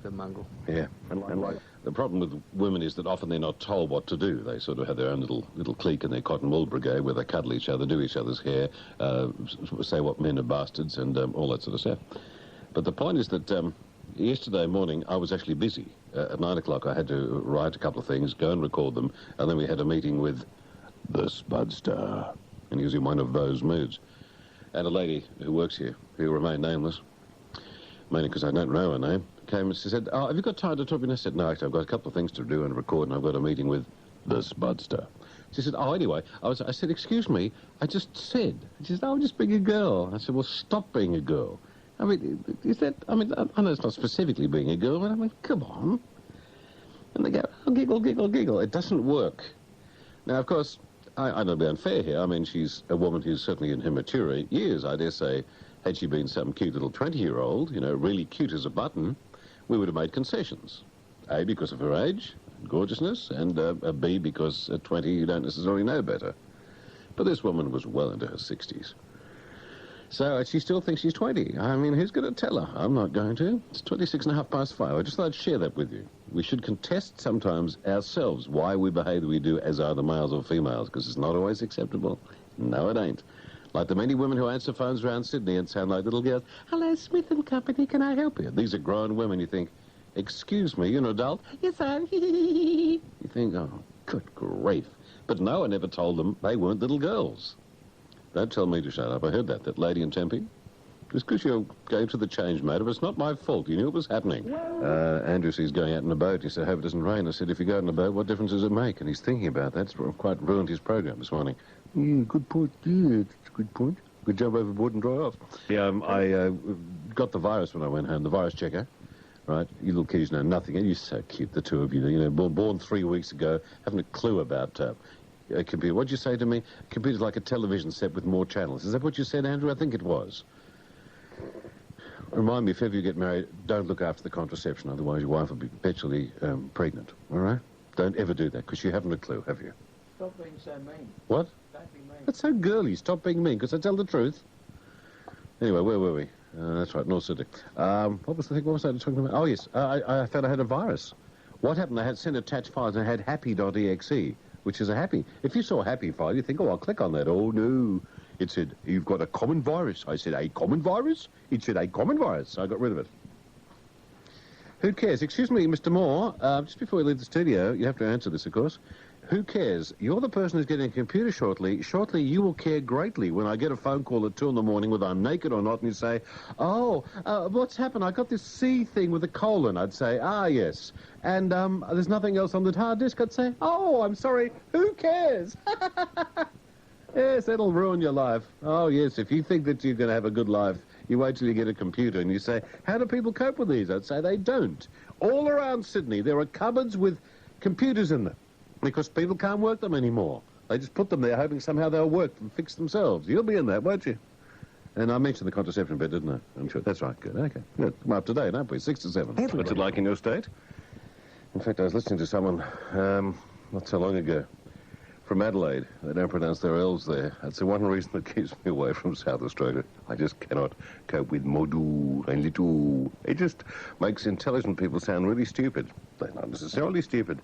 The mongrel.
Yeah. And like, the problem with women is that often they're not told what to do. They sort of have their own little clique in their cotton wool brigade where they cuddle each other, do each other's hair, say what men are bastards, and all that sort of stuff. But the point is that yesterday morning I was actually busy. At 9 o'clock I had to write a couple of things, go and record them, and then we had a meeting with the Spudster. And he was in one of those moods. And a lady who works here, who remained nameless, mainly because I don't know her name, came and she said, "Oh, have you got time to talk?" And I said, "No, actually, I've got a couple of things to do and record, and I've got a meeting with the Spudster." She said, "Oh, anyway," I said, "Excuse me, I just said." She said, "Oh, I'm just being a girl." I said, "Well, stop being a girl." I mean, is that, I mean, I know it's not specifically being a girl, but I mean, come on. And they go, "Oh, giggle, giggle, giggle." It doesn't work. Now, of course, I don't be unfair here. I mean, she's a woman who's certainly in her mature years. I dare say, had she been some cute little 20-year-old, you know, really cute as a button, we would have made concessions. A, because of her age, gorgeousness, and B, because at 20 you don't necessarily know better. But this woman was well into her 60s. So she still thinks she's 20. I mean, who's going to tell her? I'm not going to. It's 5:26. I just thought I'd share that with you. We should contest sometimes ourselves why we behave the way we do as either males or females, because it's not always acceptable. No, it ain't. Like the many women who answer phones around Sydney and sound like little girls. "Hello, Smith and Company, can I help you?" These are grown women. You think, "Excuse me, you're an adult?" "Yes, sir." You think, oh, good grief. But no, I never told them they weren't little girls. Don't tell me to shut up. I heard that lady in Tempe. Just because you're going to the change motor, it's not my fault. You knew it was happening. Andrew says he's going out in a boat. He said, "I hope it doesn't rain." I said, "If you go out in a boat, what difference does it make?" And he's thinking about that. It's quite ruined his program this morning. Yeah, good point. Yeah, it's a good point. Good job overboard and dry off. Yeah, I got the virus when I went home, the virus checker. Right? You little kiddies know nothing. And you're so cute, the two of you. You know, born 3 weeks ago, haven't a clue about a computer. What'd you say to me? A computer's like a television set with more channels. Is that what you said, Andrew? I think it was. Remind me, if ever you get married, don't look after the contraception, otherwise your wife will be perpetually pregnant, all right? Don't ever do that, because you haven't a clue, have you?
Stop being so mean.
What?
Don't be mean.
That's so girly. Stop being mean, because I tell the truth. Anyway, where were we? That's right, North Sydney. What was the thing? What was I talking about? Oh, yes, I found I had a virus. What happened? I had sent attached files, and I had happy.exe, which is a happy. If you saw a happy file, you think, oh, I'll click on that. Oh, no. It said, "You've got a common virus." I said, "A common virus?" It said, "A common virus." So I got rid of it. Who cares? Excuse me, Mr. Moore, just before we leave the studio, you have to answer this, of course. Who cares? You're the person who's getting a computer shortly. Shortly, you will care greatly when I get a phone call at 2 in the morning, whether I'm naked or not, and you say, "Oh, what's happened? I got this C thing with a colon." I'd say, "Ah, yes." And there's nothing else on the hard disk. I'd say, "Oh, I'm sorry. Who cares?" Yes, that'll ruin your life. Oh, yes, if you think that you're going to have a good life, you wait till you get a computer and you say, "How do people cope with these?" I'd say they don't. All around Sydney, there are cupboards with computers in them because people can't work them anymore. They just put them there hoping somehow they'll work and fix themselves. You'll be in that, won't you? And I mentioned the contraception bit, didn't I? I'm sure. That's right. Good. Okay. Good. We're up to date, aren't we? 6 to 7. What's it like in your state? In fact, I was listening to someone not so long ago from Adelaide. They don't pronounce their L's there. That's the one reason that keeps me away from South Australia. I just cannot cope with modu and litu. It just makes intelligent people sound really stupid. They're not necessarily stupid.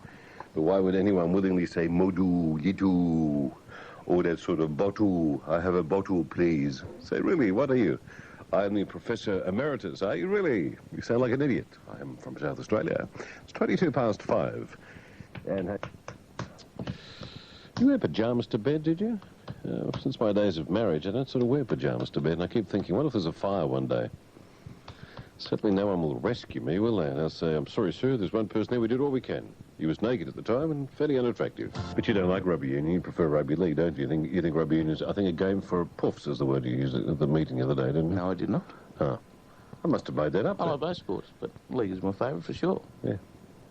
But why would anyone willingly say modu, yitu, or that sort of botu? I have a botu, please. Say, really, what are you? I am the Professor Emeritus. Are you really? You sound like an idiot. I am from South Australia. It's 5:22. And you wear pyjamas to bed, did you? Since my days of marriage, I don't sort of wear pyjamas to bed, and I keep thinking, what if there's a fire one day? Certainly no one will rescue me, will they? And I'll say, I'm sorry, sir, there's one person here, we did all we can. He was naked at the time and fairly unattractive. But you don't like rugby union, you prefer rugby league, don't you? You think rugby union is, I think, a game for puffs is the word you used at the meeting the other day, didn't you?
No, I did not.
Oh. I must have made that up.
I like both sports, but league is my favourite for sure.
Yeah.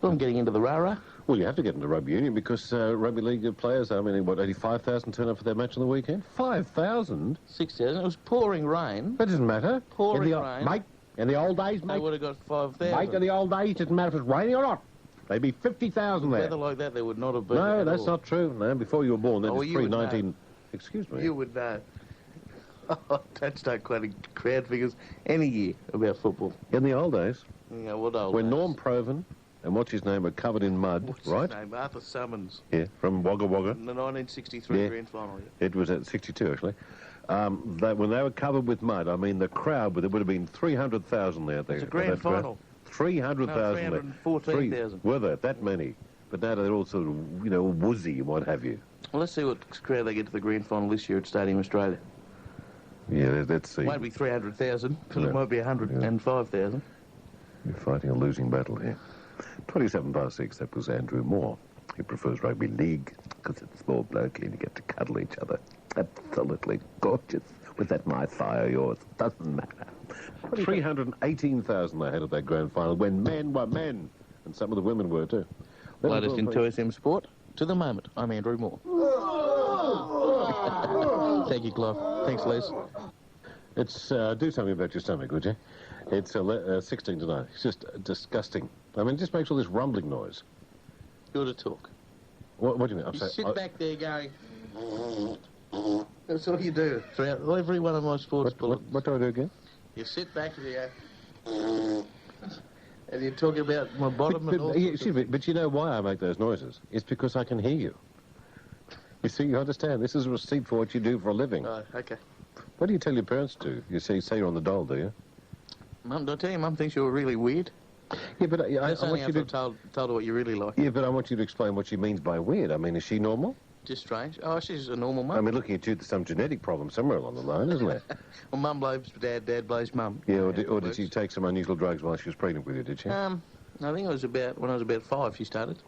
Well, I'm getting into the rah-rah.
Well, you have to get into rugby union because rugby league players, I mean, what, 85,000 turn up for their match on the weekend? 5,000?
6,000. It was pouring rain.
That doesn't matter.
Pouring rain.
Mate, in the old days, mate.
They would have got 5,000.
Mate, in the old days, it didn't matter if it's raining or not. They'd be 50,000 there.
Weather like that, there would not have been.
No, that's not true. No, before you were born, that was pre-19... Excuse me.
You would know. That's not quite crowd figures any year about football.
In the old days.
Yeah, what old
when
days?
Norm Provan and what's his name were covered in mud,
What's
right?
his name? Arthur Summons.
Yeah, from Wagga Wagga.
In the 1963 grand final. Yeah.
It was at 62, actually. When they were covered with mud, I mean, the crowd, there would have been 300,000 there.
It's a grand final.
300,000
no, 314,000.
Were there? That many? But now they're all sort of, you know, woozy and what have you.
Well, let's see what crowd they get to the grand final this year at Stadium Australia.
Yeah, let's see.
It won't be 300,000, but it might be 105,000.
You're fighting a losing battle here. 27 past 6, that was Andrew Moore. He prefers rugby league because it's small bloke and you get to cuddle each other. Absolutely gorgeous with that my thigh of yours. Doesn't matter. 318,000 they had at that grand final when men were men. And some of the women were too.
Latest in 2SM Sport. To the moment, I'm Andrew Moore. Thank you, Clive. Thanks, Les.
It's, do something about your stomach, would you? It's 16 to 9. It's just disgusting. I mean, it just makes all this rumbling noise.
You're to talk.
What do you mean?
You sit back there going... That's all you do throughout every one of my sports bulletins.
What do I do again?
You sit back and you go... And you're talking about my bottom and all...
But you know why I make those noises? It's because I can hear you. You see, you understand? This is a receipt for what you do for a living.
Oh, okay.
What do you tell your parents to do? You say you're on the dole, do you?
Mum, don't tell you, Mum thinks you're really weird.
Yeah, but I
want
want
you to... told her what you really like.
Yeah, but I want you to explain what she means by weird. I mean, is she normal?
Just strange. Oh, she's a normal mum.
I mean, looking at you, there's some genetic problem somewhere along the line, isn't there?
Well, Mum blames Dad, Dad blames Mum.
Yeah, or did she take some unusual drugs while she was pregnant with you, did she?
I think it was when I was about 5 she started.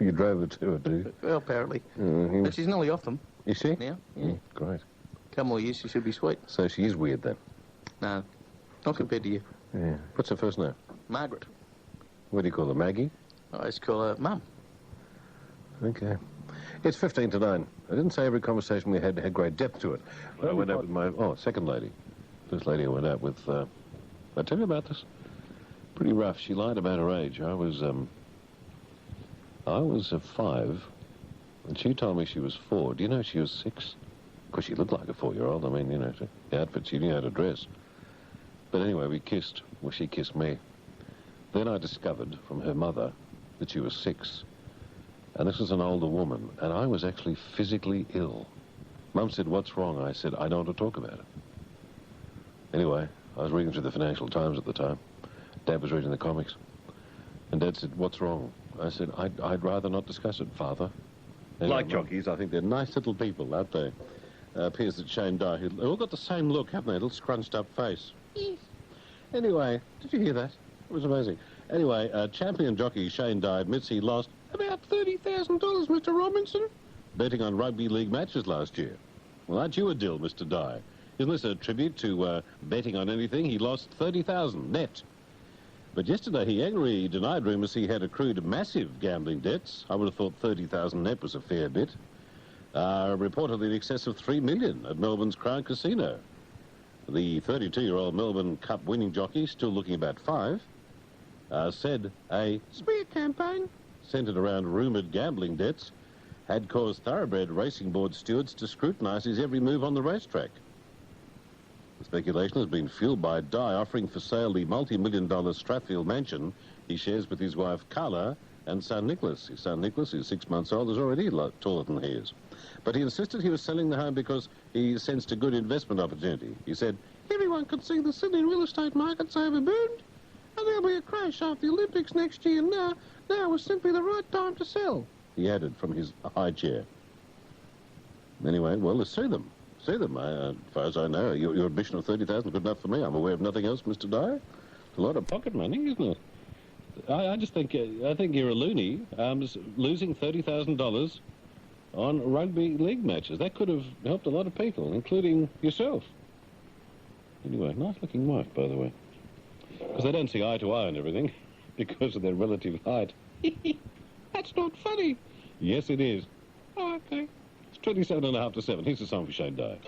You drove her to it, do you?
Well, apparently. But she's nearly off them.
Is she?
Now, yeah.
Great.
Couple more years, she should be sweet.
So she is weird, then?
No, not compared to you.
Yeah. What's her first name?
Margaret.
What do you call her, Maggie?
I used to call her Mum.
Okay. It's 15 to 9. I didn't say every conversation we had great depth to it. But I went out with my... Oh, second lady. First lady I went out with... I tell you about this? Pretty rough. She lied about her age. I was 5, and she told me she was 4. Do you know she was 6? Of course, she looked like a 4-year-old. I mean, you know, the outfit, she knew how to dress. But anyway, we kissed. Well, she kissed me. Then I discovered from her mother that she was 6. And this was an older woman, and I was actually physically ill. Mum said, "What's wrong?" I said, "I don't want to talk about it." Anyway, I was reading through the Financial Times at the time. Dad was reading the comics. And Dad said, "What's wrong?" I said, I'd rather not discuss it, Father. Anyway, like jockeys, I think they're nice little people, aren't they? Appears that Shane Dye, they've all got the same look, haven't they? A little scrunched up face. Yes. Anyway, did you hear that? It was amazing. Anyway, champion jockey Shane Dye admits he lost about $30,000, Mr. Robertson, betting on rugby league matches last year. Well, aren't you a dill, Mr. Dye? Isn't this a tribute to betting on anything? He lost $30,000 net. But yesterday he angrily denied rumours he had accrued massive gambling debts. I would have thought $30,000 net was a fair bit. Reportedly in excess of $3 million at Melbourne's Crown Casino. The 32-year-old Melbourne Cup winning jockey, still looking about 5, said a smear campaign centred around rumoured gambling debts had caused thoroughbred racing board stewards to scrutinise his every move on the racetrack. The speculation has been fueled by Dye offering for sale the multi-million-dollar Strathfield mansion he shares with his wife Carla and son Nicholas. His son Nicholas, who's 6 months old, is already a lot taller than he is. But he insisted he was selling the home because he sensed a good investment opportunity. He said, "Everyone could see the Sydney real estate market's overboomed, and there'll be a crash after the Olympics next year. Now was simply the right time to sell," he added from his high chair. Anyway, well, let's see them. See them. As far as I know, your admission of $30,000 is good enough for me. I'm aware of nothing else, Mr. Dyer. A lot of pocket money, isn't it? I just think you're a loony. Losing $30,000 on rugby league matches. That could have helped a lot of people, including yourself. Anyway, nice-looking wife, by the way. Because they don't see eye to eye and everything because of their relative height. That's not funny. Yes, it is. Oh, okay. It's 27.5 to 7. Here's the song for Shane Dye.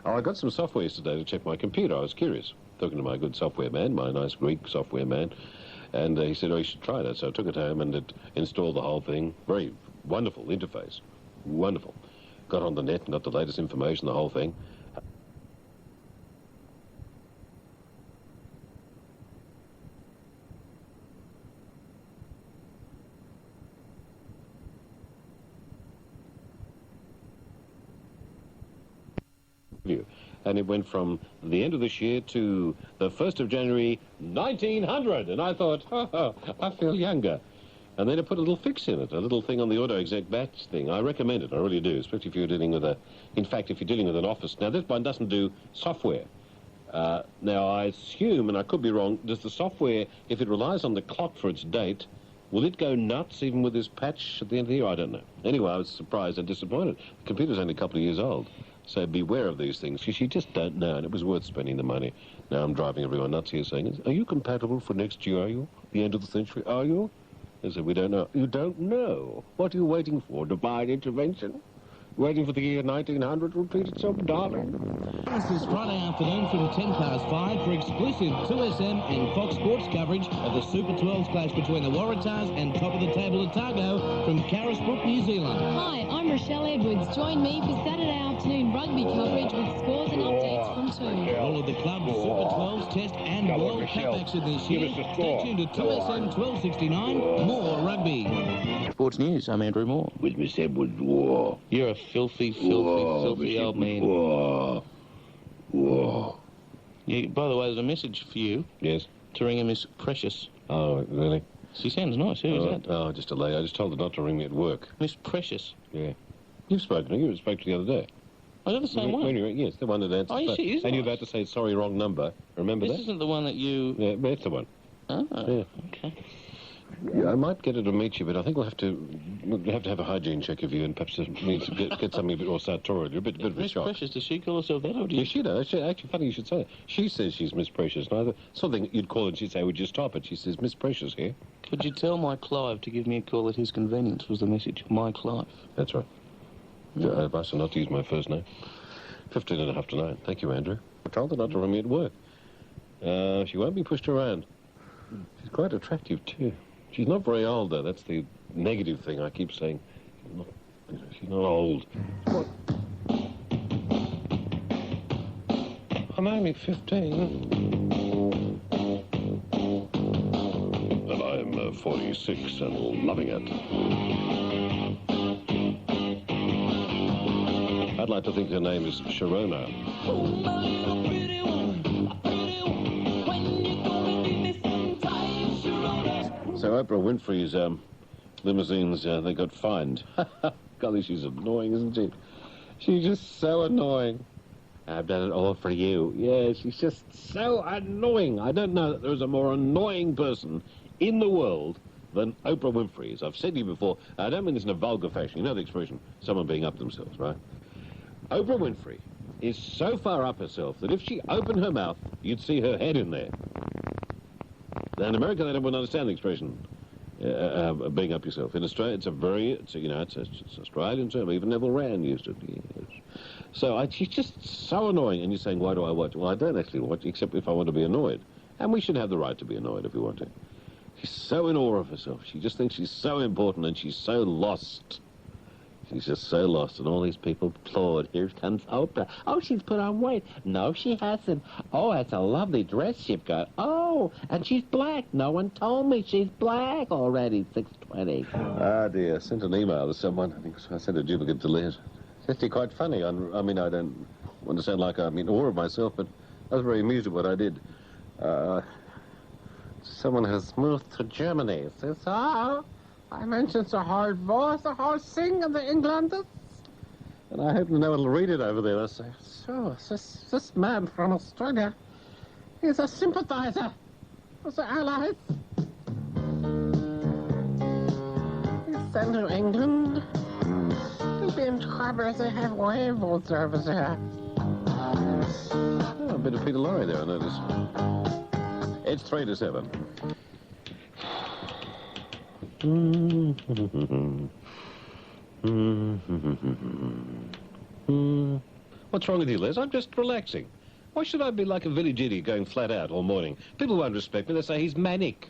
Oh, I got some software yesterday to check my computer. I was curious. Talking to my good software man, my nice Greek software man. And he said, oh, you should try that. So I took it home and it installed the whole thing. Very wonderful interface. Wonderful. Got on the net and got the latest information, the whole thing. And it went from the end of this year to the 1st of January, 1900. And I thought, oh, I feel younger. And then I put a little fix in it, a little thing on the auto-exec batch thing. I recommend it, I really do, especially if you're dealing with in fact, if you're dealing with an office. Now, this one doesn't do software. Now, I assume, and I could be wrong, does the software, if it relies on the clock for its date, will it go nuts even with this patch at the end of the year? I don't know. Anyway, I was surprised and disappointed. The computer's only a couple of years old. So beware of these things, because you just don't know, and it was worth spending the money. Now I'm driving everyone nuts here saying, are you compatible for next year, are you? The end of the century, are you? They said, we don't know. You don't know? What are you waiting for? Divine intervention? Waiting for the year 1900 to repeat itself, darling?
This Friday afternoon from 5:10 for exclusive 2SM and Fox Sports coverage of the Super 12s clash between the Waratahs and top of the table Otago from Carisbrook, New Zealand.
Hi, I'm Rochelle Edwards. Join me for Saturday afternoon rugby coverage with scores and updates from 2.
All of the club's Super 12s Test and World Cup action this year. Stay tuned to 2SM 1269. More rugby.
Sports News, I'm Andrew Moore.
With Miss Edwards. Whoa.
You're a filthy old man.
Whoa.
Yeah, by the way, there's a message for you.
Yes.
To ring her Miss Precious.
Oh, really?
She sounds nice. Who is that?
Oh, just a lady. I just told her not to ring me at work.
Miss Precious?
Yeah. You've spoken to her. You spoke to the other day.
Oh, is that the same one?
Yes, the one that answered.
Oh, she is.
And you're about to say, sorry, wrong number. Remember that?
This isn't the one that you...
Yeah, that's the one.
Oh,
yeah.
Okay.
Yeah, I might get her to meet you, but I think we'll have to have a hygiene check of you and perhaps get something a bit more sartorial. A bit of a shock.
Miss Precious, does she call herself that, or do you...
Yeah, she does. Actually, funny you should say that. She says she's Miss Precious. Neither something you'd call her and she'd say, would you stop it? She says, Miss Precious here.
Could you tell my Clive to give me a call at his convenience, was the message. My Clive.
That's right. I asked her not to use my first name. 15.5 to 9. Thank you, Andrew. I told her not to ring me at work. She won't be pushed around. She's quite attractive, too. She's not very old, though. That's the negative thing I keep saying. She's not old. What? I'm only 15. And I'm 46 and loving it. I'd like to think her name is Sharona. So Oprah Winfrey's limousines, they got fined. Golly, she's annoying, isn't she? She's just so annoying. I've done it all for you. Yeah, she's just so annoying. I don't know that there is a more annoying person in the world than Oprah Winfrey. As I've said to you before, I don't mean this in a vulgar fashion. You know the expression, someone being up themselves, right? Oprah Winfrey is so far up herself that if she opened her mouth, you'd see her head in there. Now, in America, they don't understand the expression, being up yourself. In Australia, it's an Australian term. Even Neville Rand used it. Yes. So she's just so annoying. And you're saying, why do I watch? Well, I don't actually watch, except if I want to be annoyed. And we should have the right to be annoyed if we want to. She's so in awe of herself. She just thinks she's so important, and she's so lost. She's just so lost, and all these people applaud. Here comes Oprah. Oh, she's put on weight. No, she hasn't. Oh, that's a lovely dress you've got. Oh, and she's black. No one told me she's black already. 6:20. Ah, dear. I sent an email to someone. I think I sent a duplicate to Liz. It's actually quite funny. I mean, I don't want to sound like I'm in awe of myself, but I was very amused at what I did. Someone has moved to Germany. It says, I mentioned the whole voice, the whole thing of the Englanders. And I hope no one will read it over there. I say, so, this man from Australia, he's a sympathizer.
Was it Alice? Central England. We've been troubles to have waivers over there.
Oh, a bit of Peter Lorre there, I notice. It's 3 to 7. What's wrong with you, Les? I'm just relaxing. Why should I be like a village idiot going flat out all morning? People won't respect me. They say he's manic.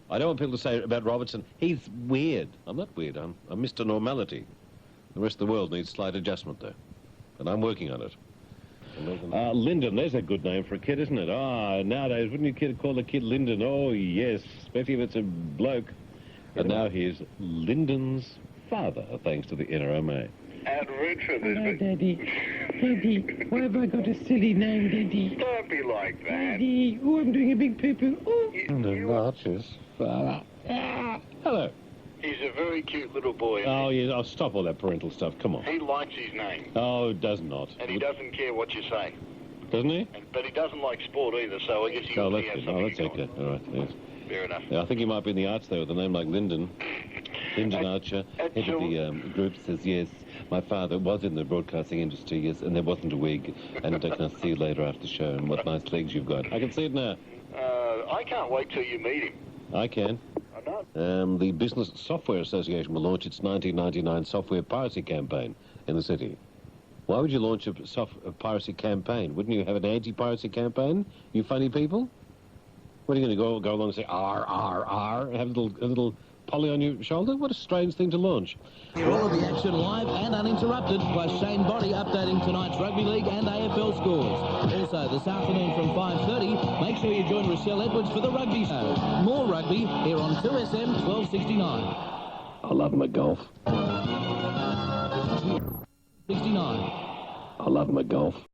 I don't want people to say about Robertson, he's weird. I'm not weird. I'm Mr. Normality. The rest of the world needs slight adjustment, though. And I'm working on it. Lyndon, there's a good name for a kid, isn't it? Nowadays, wouldn't you call a kid Lyndon? Oh, yes, especially if it's a bloke. And now he's Lyndon's father, thanks to the NRMA.
At Redford,
Hello, Daddy. Daddy, why have I got a silly name, Daddy?
Don't be like that.
Daddy, oh, I'm doing a big poo-poo. Oh.
Archer's father. Hello.
He's a very cute little boy.
Oh, yeah, I'll stop all that parental stuff. Come on.
He likes his name.
Oh, does not.
And he doesn't care what you say.
Doesn't he?
But he doesn't like sport either, so I guess he has something
that's okay. All right, yes.
Fair enough.
Yeah, I think he might be in the arts there with a name like Lyndon. Lyndon Archer, head of the group, says, yes, my father was in the broadcasting industry, yes, and there wasn't a wig. And can I see you later after the show, and what nice legs you've got. I can see it now.
I can't wait till you meet him.
I can.
I know.
The Business Software Association will launch its 1999 software piracy campaign in the city. Why would you launch a piracy campaign? Wouldn't you have an anti-piracy campaign, you funny people? What are you going to go along and say, R, R, R, and have a little Polly on your shoulder? What a strange thing to launch.
Hear all of the action live and uninterrupted, plus Shane Body updating tonight's Rugby League and AFL scores. Also, this afternoon from 5:30, make sure you join Rochelle Edwards for the Rugby Show. More rugby here on 2SM 1269.
I love my golf.
69.
I love my golf.